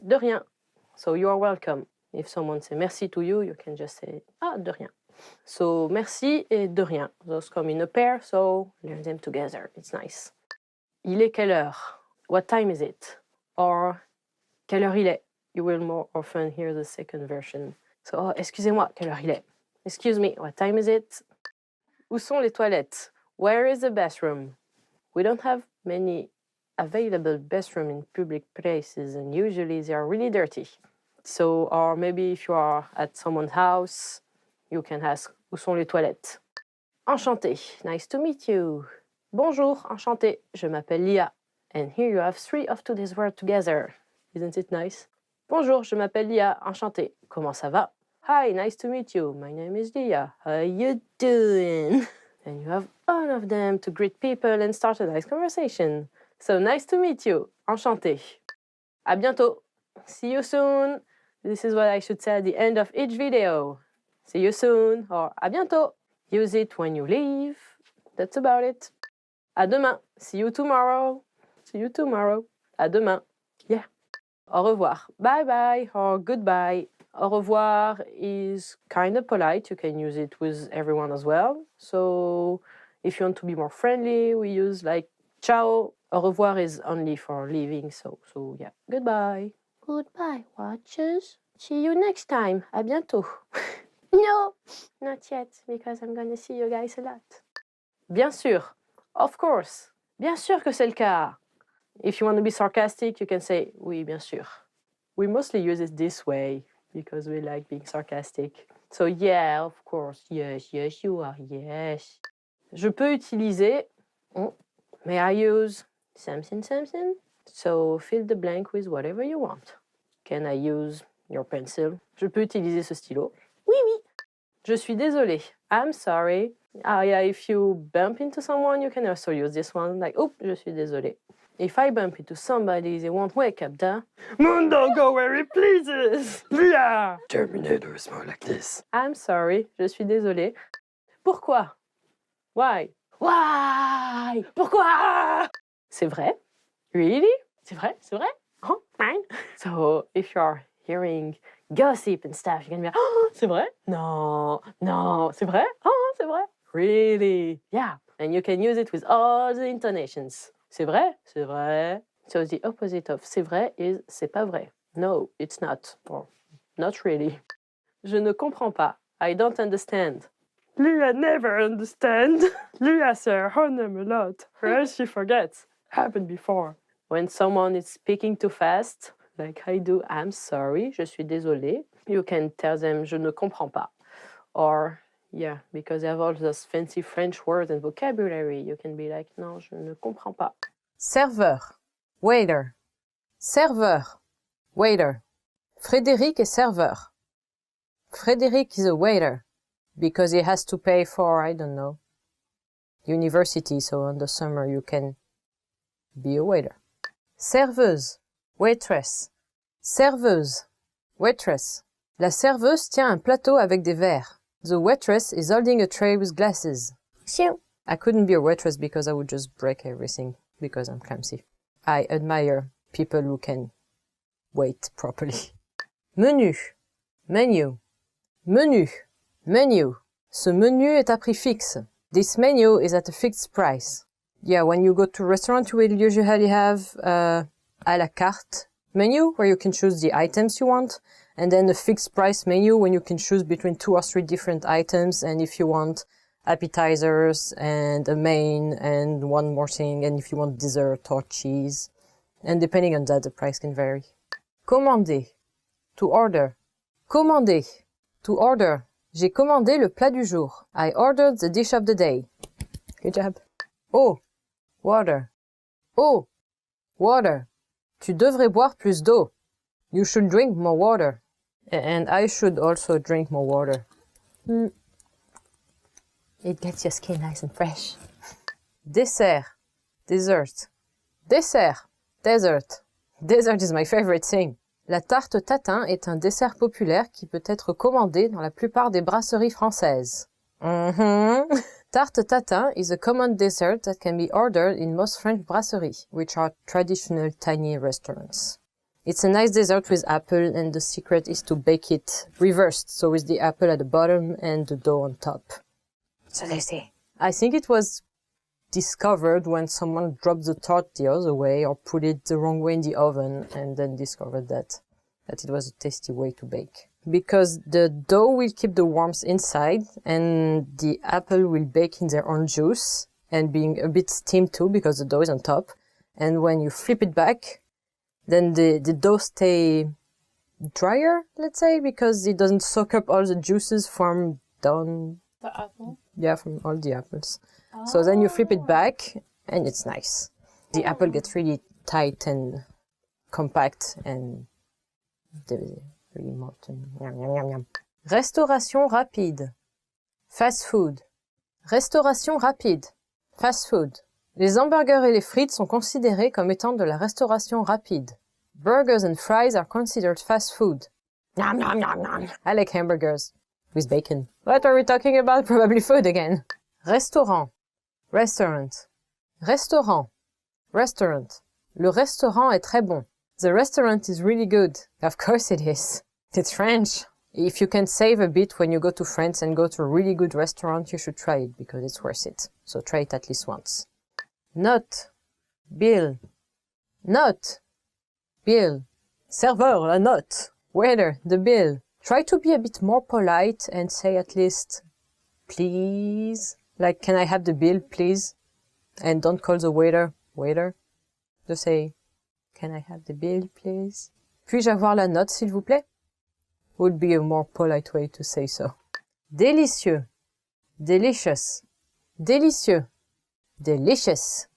De rien. So you are welcome. If someone says merci to you, you can just say, ah, de rien. So merci et de rien. Those come in a pair, so learn them together. It's nice. Il est quelle heure? What time is it? Or quelle heure il est? You will more often hear the second version. So, oh, excusez-moi, quelle heure il est? Excuse me, what time is it? Où sont les toilettes? Where is the bathroom? We don't have many available bathrooms in public places, and usually they are really dirty. So, or maybe if you are at someone's house, you can ask, où sont les toilettes? Enchanté, nice to meet you. Bonjour, enchanté, je m'appelle Lia. And here you have 3 of today's words together. Isn't it nice? Bonjour, je m'appelle Lia, enchanté. Comment ça va? Hi, nice to meet you. My name is Lia. How you doing? And you have all of them to greet people and start a nice conversation. So nice to meet you. Enchanté. À bientôt. See you soon. This is what I should say at the end of each video. See you soon or à bientôt. Use it when you leave. That's about it. À demain. See you tomorrow. See you tomorrow. À demain. Yeah. Au revoir. Bye bye or goodbye. Au revoir is kind of polite. You can use it with everyone as well. So if you want to be more friendly, we use like ciao. Au revoir is only for leaving. So yeah. Goodbye. Goodbye, watchers. See you next time. À bientôt. No, not yet, because I'm gonna see you guys a lot. Bien sûr. Of course. Bien sûr que c'est le cas. If you want to be sarcastic, you can say oui, bien sûr. We mostly use it this way because we like being sarcastic. So yeah, of course. Yes, you are. Yes. Je peux utiliser may I use something? So fill the blank with whatever you want. Can I use your pencil? Je peux utiliser ce stylo. Oui. Je suis désolé. I'm sorry. Yeah, if you bump into someone, you can also use this one. Like, je suis désolé. If I bump into somebody, they won't wake up, duh. Mundo, go where it pleases. Yeah. Terminator is more like this. I'm sorry. Je suis désolé. Pourquoi? Why? Why? Pourquoi? C'est vrai? Really? C'est vrai? C'est vrai? Oh, fine. So if you're hearing gossip and stuff, you're gonna be like, oh, c'est vrai? No, c'est vrai? Oh, c'est vrai? Really? Yeah. And you can use it with all the intonations. C'est vrai? C'est vrai. So the opposite of c'est vrai is c'est pas vrai. No, it's not. Or not really. Je ne comprends pas. I don't understand. Leah never understand. Leah says her name a lot, or else she forgets. Happened before. When someone is speaking too fast, like I do, I'm sorry, je suis désolé. You can tell them je ne comprends pas. Or, yeah, because they have all those fancy French words and vocabulary, you can be like, non, je ne comprends pas. Serveur, waiter. Serveur, waiter. Frédéric est serveur. Frédéric is a waiter because he has to pay for, I don't know, university, so in the summer you can be a waiter. Serveuse, waitress. Serveuse, waitress. La serveuse tient un plateau avec des verres. The waitress is holding a tray with glasses. I couldn't be a waitress because I would just break everything because I'm clumsy. I admire people who can wait properly. Menu, menu, menu, menu. Ce menu est à prix fixe. This menu is at a fixed price. Yeah, when you go to a restaurant, you will usually have à la carte menu, where you can choose the items you want, and then a fixed price menu when you can choose between 2 or 3 different items, and if you want appetizers and a main and one more thing, and if you want dessert or cheese. And depending on that, the price can vary. Commander, to order. Commander, to order. J'ai commandé le plat du jour. I ordered the dish of the day. Good job. Oh, water. Oh, water. Tu devrais boire plus d'eau. You should drink more water. And I should also drink more water. It gets your skin nice and fresh. Dessert, dessert. Dessert, dessert. Dessert is my favorite thing. La tarte tatin est un dessert populaire qui peut être commandé dans la plupart des brasseries françaises. Tarte tatin is a common dessert that can be ordered in most French brasseries, which are traditional tiny restaurants. It's a nice dessert with apple, and the secret is to bake it reversed, so with the apple at the bottom and the dough on top. So tasty. I think it was discovered when someone dropped the tart the other way or put it the wrong way in the oven, and then discovered that it was a tasty way to bake. Because the dough will keep the warmth inside, and the apple will bake in their own juice, and being a bit steamed too, because the dough is on top. And when you flip it back, then the dough stay drier, let's say, because it doesn't soak up all the juices from down... The apple? Yeah, from all the apples. Oh. So then you flip it back, and it's nice. The apple gets really tight and compact, and really molten. Yum, yum, yum, yum. Restauration rapide. Fast food. Restauration rapide. Fast food. Les hamburgers et les frites sont considérés comme étant de la restauration rapide. Burgers and fries are considered fast food. Nom, nom, nom, nom. I like hamburgers. With bacon. What are we talking about? Probably food again. Restaurant. Restaurant. Restaurant. Restaurant. Le restaurant est très bon. The restaurant is really good. Of course it is. It's French. If you can save a bit when you go to France and go to a really good restaurant, you should try it because it's worth it. So try it at least once. Note. Bill. Note. Bill. Serveur, la note. Waiter, the bill. Try to be a bit more polite and say at least, please. Like, can I have the bill, please? And don't call the waiter, waiter. Just say, can I have the bill, please? Puis-je avoir la note, s'il vous plaît? Would be a more polite way to say so. Délicieux. Delicious. Délicieux. Delicious.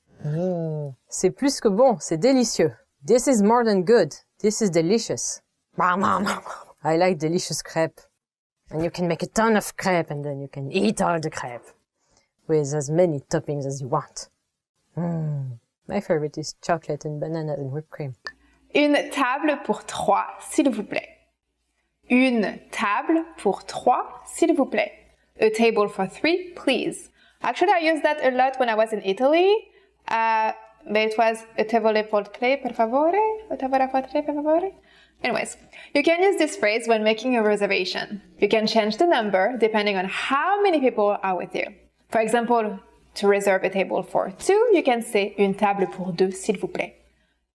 C'est plus que bon, c'est délicieux. This is more than good. This is delicious. I like delicious crepe. And you can make a ton of crepe and then you can eat all the crepe with as many toppings as you want. My favorite is chocolate and banana and whipped cream. Une table pour 3, s'il vous plaît. Une table pour 3, s'il vous plaît. A table for 3, please. Actually, I used that a lot when I was in Italy. But it was a tavole por 3, per favore. A tavola por 3, per favore. Anyways, you can use this phrase when making a reservation. You can change the number depending on how many people are with you. For example, to reserve a table for 2, you can say une table pour 2, s'il vous plaît.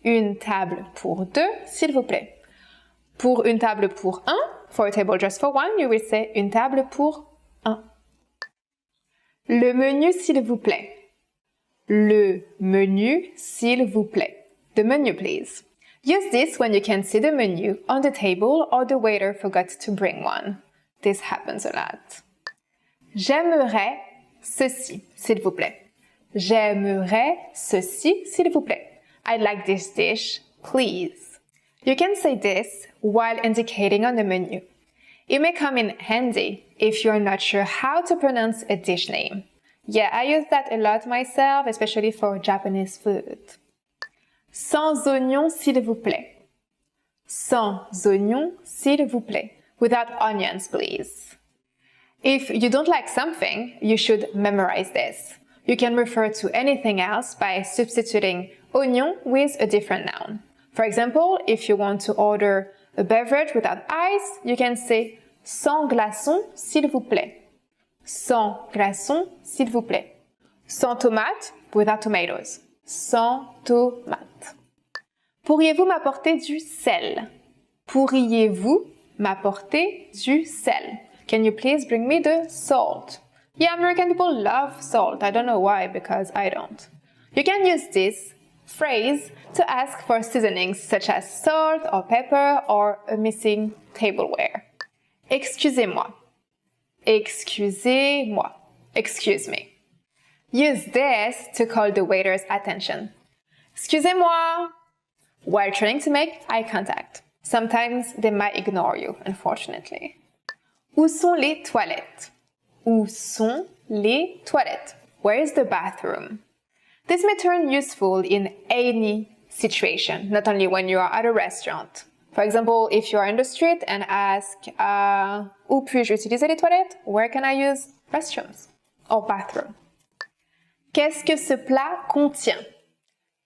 Une table pour 2, s'il vous plaît. Pour une table pour 1, for a table just for 1, you will say une table pour 1. Le menu, s'il vous plaît. Le menu, s'il vous plaît. The menu, please. Use this when you can see the menu on the table or the waiter forgot to bring one. This happens a lot. J'aimerais ceci, s'il vous plaît. J'aimerais ceci, s'il vous plaît. I'd like this dish, please. You can say this while indicating on the menu. It may come in handy if you're not sure how to pronounce a dish name. Yeah, I use that a lot myself, especially for Japanese food. Sans oignon, s'il vous plaît. Sans oignon, s'il vous plaît. Without onions, please. If you don't like something, you should memorize this. You can refer to anything else by substituting oignon with a different noun. For example, if you want to order a beverage without ice, you can say sans glaçons, s'il vous plaît. Sans glaçons, s'il vous plaît. Sans tomate, without tomatoes. Sans tomate. Pourriez-vous m'apporter du sel? Pourriez-vous m'apporter du sel? Can you please bring me the salt? Yeah, American people love salt. I don't know why, because I don't. You can use this phrase to ask for seasonings such as salt or pepper or a missing tableware. Excusez-moi. Excusez-moi. Excuse me. Use this to call the waiter's attention. Excusez-moi. While trying to make eye contact. Sometimes they might ignore you, unfortunately. Où sont les toilettes? Où sont les toilettes? Where is the bathroom? This may turn useful in any situation, not only when you are at a restaurant. For example, if you are in the street and ask, où puis-je utiliser les toilettes? Where can I use restrooms or bathroom? Qu'est-ce que ce plat contient?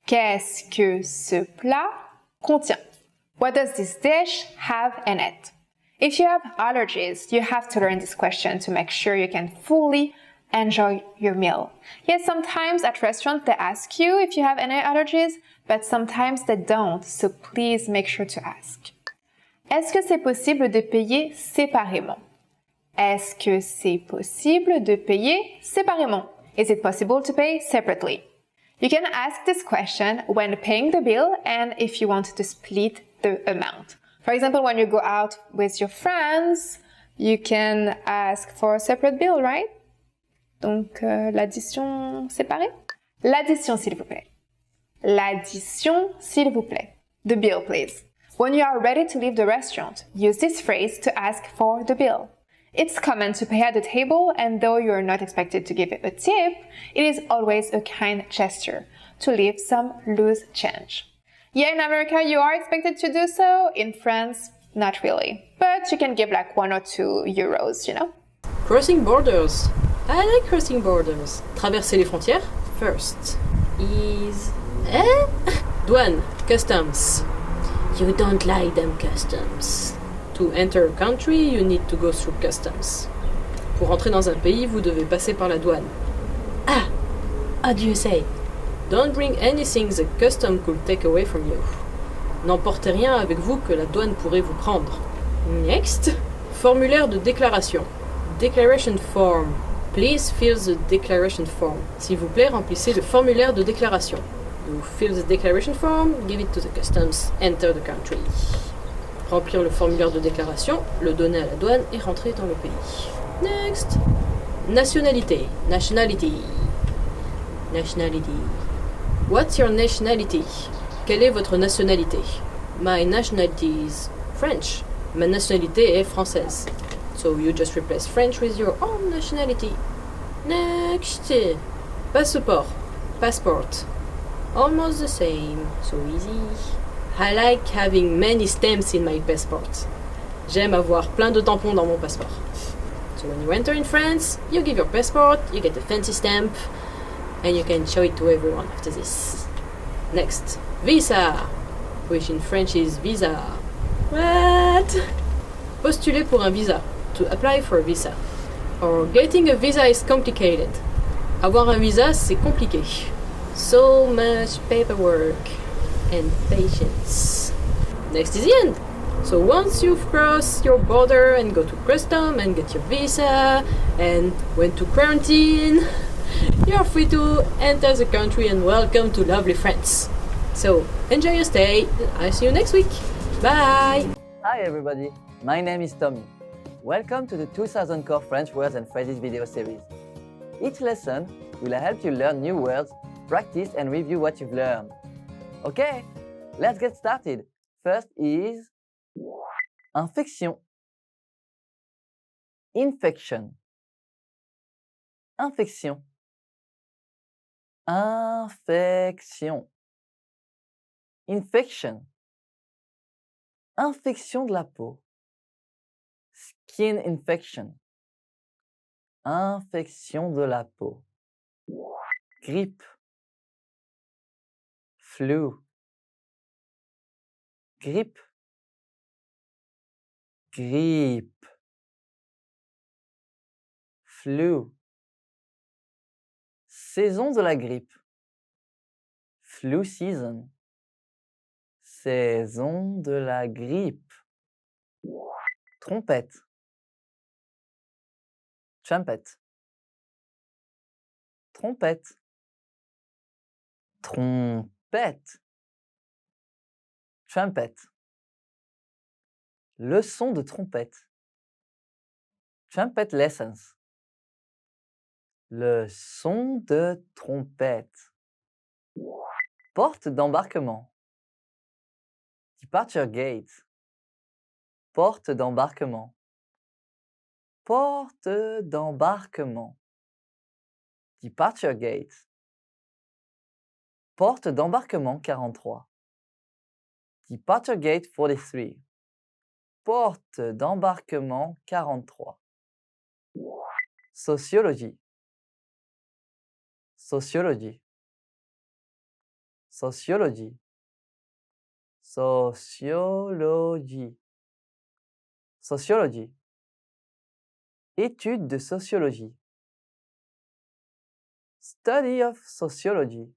Qu'est-ce que ce plat contient? What does this dish have in it? If you have allergies, you have to learn this question to make sure you can fully enjoy your meal. Yes, sometimes at restaurants they ask you if you have any allergies, but sometimes they don't, so please make sure to ask. Est-ce que c'est possible de payer séparément? Est-ce que c'est possible de payer séparément? Is it possible to pay separately? You can ask this question when paying the bill and if you want to split the amount. For example, when you go out with your friends, you can ask for a separate bill, right? Donc, l'addition séparée? L'addition, s'il vous plaît. L'addition, s'il vous plaît. The bill, please. When you are ready to leave the restaurant, use this phrase to ask for the bill. It's common to pay at the table, and though you're not expected to give a tip, it is always a kind gesture to leave some loose change. Yeah, in America you are expected to do so. In France, not really. But you can give like 1 or 2 euros, you know? Crossing borders. I like crossing borders. Traverser les frontières. First is... Douane. Customs. You don't like them customs. To enter a country, you need to go through customs. Pour entrer dans un pays, vous devez passer par la douane. Ah! How do you say? Don't bring anything the custom could take away from you. N'emportez rien avec vous que la douane pourrait vous prendre. Next. Formulaire de déclaration. Declaration form. Please fill the declaration form. S'il vous plaît, remplissez le formulaire de déclaration. You fill the declaration form, give it to the customs, enter the country. Remplir le formulaire de déclaration, le donner à la douane et rentrer dans le pays. Next. Nationalité. Nationality. Nationality. What's your nationality? Quelle est votre nationalité? My nationality is French. Ma nationalité est française. So you just replace French with your own nationality. Next. Passeport. Passport. Almost the same. So easy. I like having many stamps in my passport. J'aime avoir plein de tampons dans mon passeport. So when you enter in France, you give your passport, you get a fancy stamp, and you can show it to everyone after this. Next, visa, which in French is visa. What? Postuler pour un visa, to apply for a visa. Or getting a visa is complicated. Avoir un visa, c'est compliqué. So much paperwork and patience. Next is the end. So once you've crossed your border and go to custom and get your visa and went to quarantine, you're free to enter the country and welcome to lovely France. So enjoy your stay. I'll see you next week. Bye. Hi everybody, my name is Tommy. Welcome to the 2000 Core French Words and Phrases video series. Each lesson will help you learn new words, practice and review what you've learned. Okay, let's get started. First is infection. Infection. Infection. Infection. Infection. Infection de la peau. Skin infection. Infection de la peau. Grippe. Flu. Grippe. Grippe. Flu. Saison de la grippe. Flu season. Saison de la grippe. Trompette. Trumpet. Trompette. Trompette. Trumpet. Leçon de trompette. Trumpet lessons. Leçon de trompette. Porte d'embarquement. Departure gate. Porte d'embarquement. Porte d'embarquement. Departure gate. Porte d'embarquement 43. Departure gate 43. Porte d'embarquement 43. Sociologie. Sociologie. Sociologie. Sociologie. Sociologie. Étude de sociologie. Study of sociology.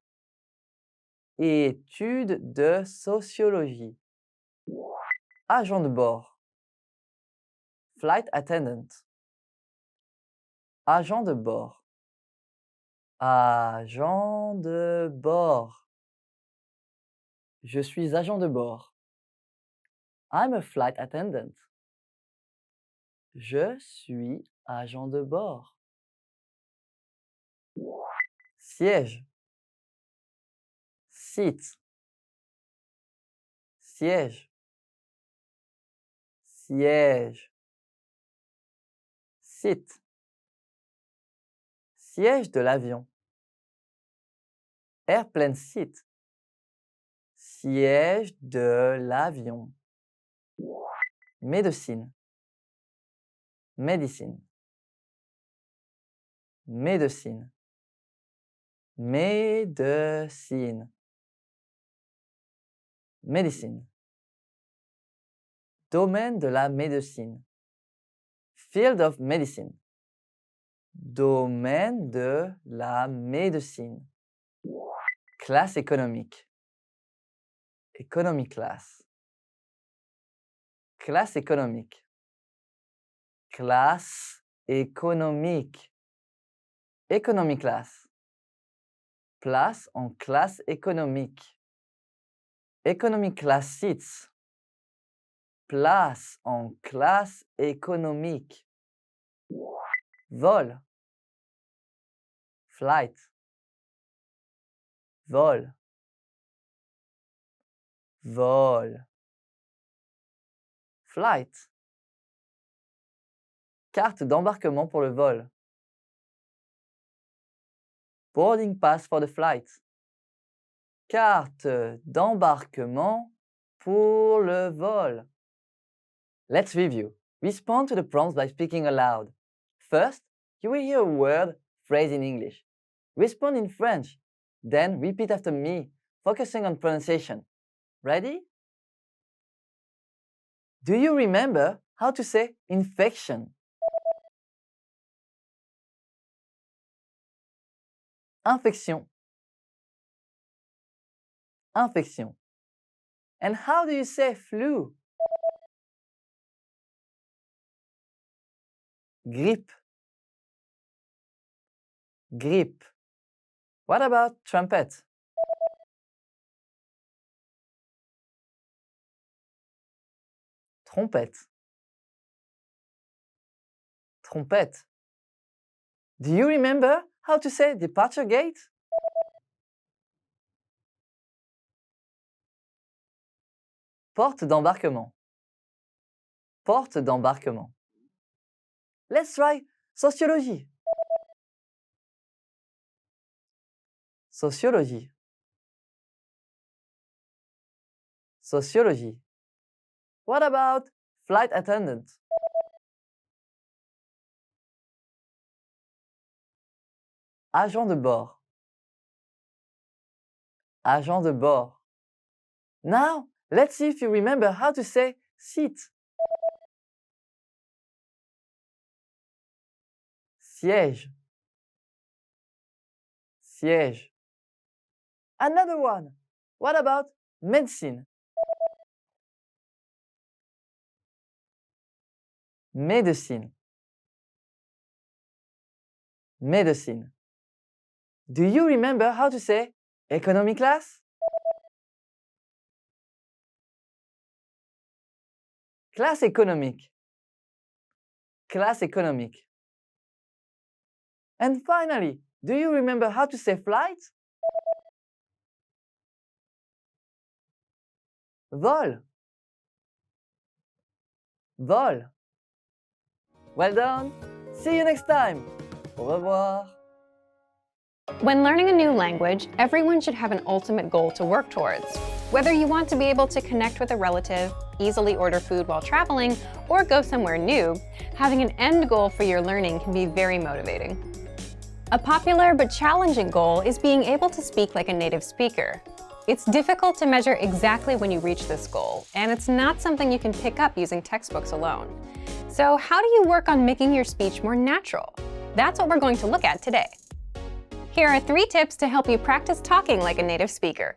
Étude de sociologie. Agent de bord. Flight attendant. Agent de bord. Agent de bord. Je suis agent de bord. I'm a flight attendant. Je suis agent de bord. Siège. Seat. Siège. Siège. Seat. Siège de l'avion. Airplane seat. Siège de l'avion. Médecine. Medicine. Médecine. Médecine. Médecine. Domaine de la médecine. Field of medicine. Domaine de la médecine. Classe économique. Economy class. Classe économique. Classe économique. Economy class. Place en classe économique. Economy class seats. Place en classe économique. Vol. Flight. Vol. Vol. Flight. Carte d'embarquement pour le vol. Boarding pass for the flight. Carte d'embarquement pour le vol. Let's review. Respond to the prompts by speaking aloud. First, you will hear a word, phrase in English. Respond in French. Then repeat after me, focusing on pronunciation. Ready? Do you remember how to say infection? Infection. Infection. And how do you say flu? Grippe. Grippe. What about trumpet? Trompette. Trompette. Do you remember how to say departure gate? Porte d'embarquement. Porte d'embarquement. Let's try sociologie. Sociologie. Sociologie. What about flight attendant? Agent de bord. Agent de bord. Now, let's see if you remember how to say seat. Siège. Siège. Another one. What about médecine? Médecine. Médecine. Do you remember how to say economy class? Classe économique. Classe économique. And finally, do you remember how to say flight? Vol. Vol. Well done. See you next time. Au revoir. When learning a new language, everyone should have an ultimate goal to work towards. Whether you want to be able to connect with a relative, easily order food while traveling, or go somewhere new, having an end goal for your learning can be very motivating. A popular but challenging goal is being able to speak like a native speaker. It's difficult to measure exactly when you reach this goal, and it's not something you can pick up using textbooks alone. So how do you work on making your speech more natural? That's what we're going to look at today. Here are 3 tips to help you practice talking like a native speaker.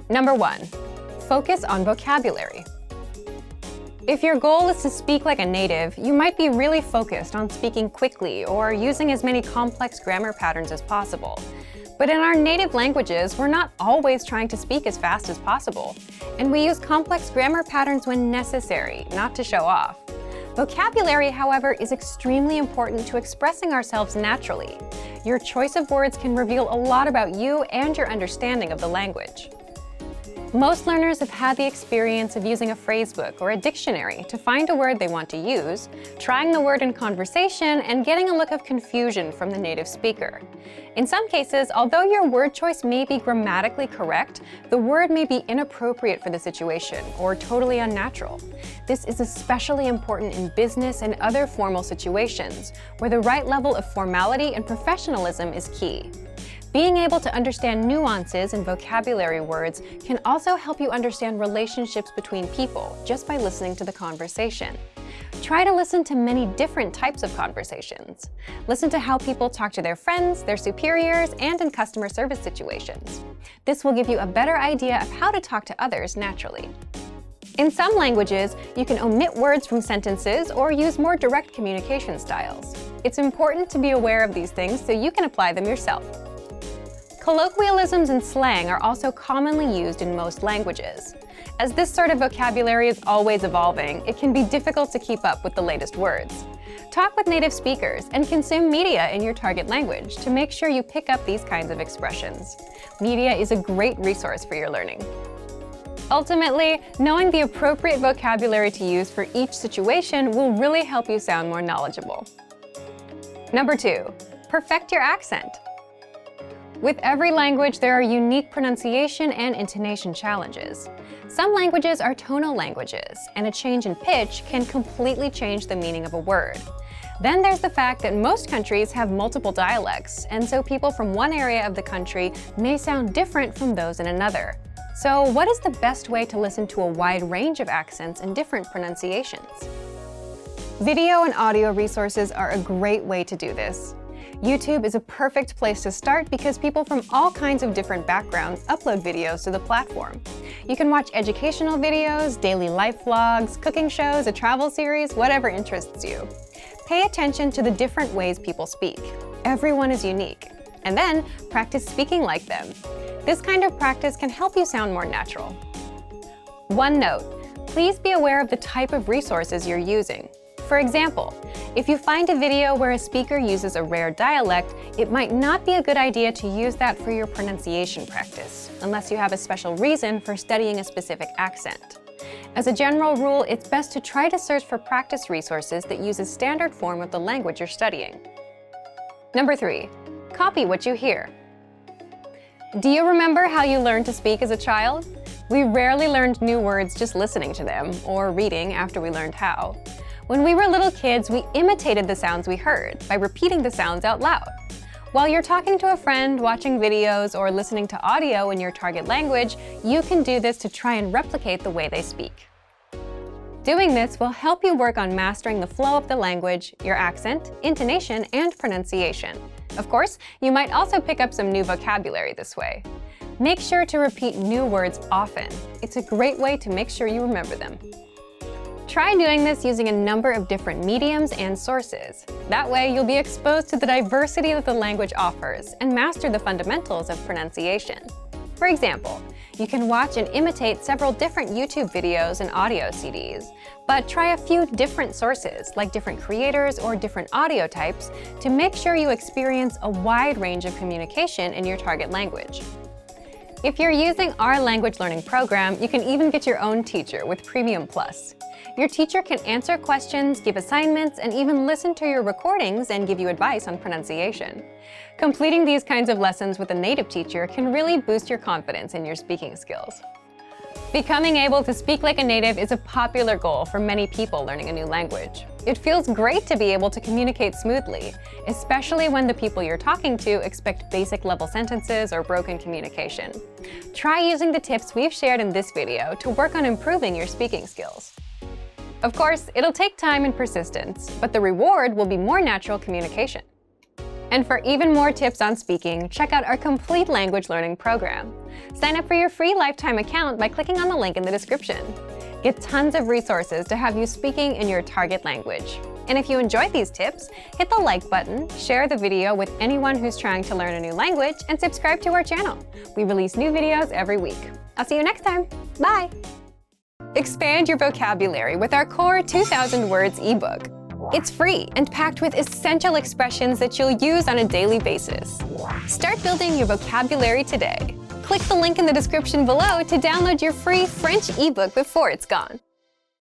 Number 1, focus on vocabulary. If your goal is to speak like a native, you might be really focused on speaking quickly or using as many complex grammar patterns as possible. But in our native languages, we're not always trying to speak as fast as possible, and we use complex grammar patterns when necessary, not to show off. Vocabulary, however, is extremely important to expressing ourselves naturally. Your choice of words can reveal a lot about you and your understanding of the language. Most learners have had the experience of using a phrasebook or a dictionary to find a word they want to use, trying the word in conversation, and getting a look of confusion from the native speaker. In some cases, although your word choice may be grammatically correct, the word may be inappropriate for the situation or totally unnatural. This is especially important in business and other formal situations, where the right level of formality and professionalism is key. Being able to understand nuances in vocabulary words can also help you understand relationships between people just by listening to the conversation. Try to listen to many different types of conversations. Listen to how people talk to their friends, their superiors, and in customer service situations. This will give you a better idea of how to talk to others naturally. In some languages, you can omit words from sentences or use more direct communication styles. It's important to be aware of these things so you can apply them yourself. Colloquialisms and slang are also commonly used in most languages. As this sort of vocabulary is always evolving, it can be difficult to keep up with the latest words. Talk with native speakers and consume media in your target language to make sure you pick up these kinds of expressions. Media is a great resource for your learning. Ultimately, knowing the appropriate vocabulary to use for each situation will really help you sound more knowledgeable. Number 2, perfect your accent. With every language, there are unique pronunciation and intonation challenges. Some languages are tonal languages, and a change in pitch can completely change the meaning of a word. Then there's the fact that most countries have multiple dialects, and so people from one area of the country may sound different from those in another. So what is the best way to listen to a wide range of accents and different pronunciations? Video and audio resources are a great way to do this. YouTube is a perfect place to start because people from all kinds of different backgrounds upload videos to the platform. You can watch educational videos, daily life vlogs, cooking shows, a travel series, whatever interests you. Pay attention to the different ways people speak. Everyone is unique. And then practice speaking like them. This kind of practice can help you sound more natural. One note, please be aware of the type of resources you're using. For example, if you find a video where a speaker uses a rare dialect, it might not be a good idea to use that for your pronunciation practice, unless you have a special reason for studying a specific accent. As a general rule, it's best to try to search for practice resources that use a standard form of the language you're studying. Number 3, copy what you hear. Do you remember how you learned to speak as a child? We rarely learned new words just listening to them, or reading after we learned how. When we were little kids, we imitated the sounds we heard by repeating the sounds out loud. While you're talking to a friend, watching videos, or listening to audio in your target language, you can do this to try and replicate the way they speak. Doing this will help you work on mastering the flow of the language, your accent, intonation, and pronunciation. Of course, you might also pick up some new vocabulary this way. Make sure to repeat new words often. It's a great way to make sure you remember them. Try doing this using a number of different mediums and sources. That way, you'll be exposed to the diversity that the language offers and master the fundamentals of pronunciation. For example, you can watch and imitate several different YouTube videos and audio CDs, but try a few different sources, like different creators or different audio types, to make sure you experience a wide range of communication in your target language. If you're using our language learning program, you can even get your own teacher with Premium Plus. Your teacher can answer questions, give assignments, and even listen to your recordings and give you advice on pronunciation. Completing these kinds of lessons with a native teacher can really boost your confidence in your speaking skills. Becoming able to speak like a native is a popular goal for many people learning a new language. It feels great to be able to communicate smoothly, especially when the people you're talking to expect basic level sentences or broken communication. Try using the tips we've shared in this video to work on improving your speaking skills. Of course, it'll take time and persistence, but the reward will be more natural communication. And for even more tips on speaking, check out our complete language learning program. Sign up for your free lifetime account by clicking on the link in the description. Get tons of resources to have you speaking in your target language. And if you enjoyed these tips, hit the like button, share the video with anyone who's trying to learn a new language, and subscribe to our channel. We release new videos every week. I'll see you next time. Bye! Expand your vocabulary with our core 2,000 words ebook. It's free and packed with essential expressions that you'll use on a daily basis. Start building your vocabulary today. Click the link in the description below to download your free French ebook before it's gone.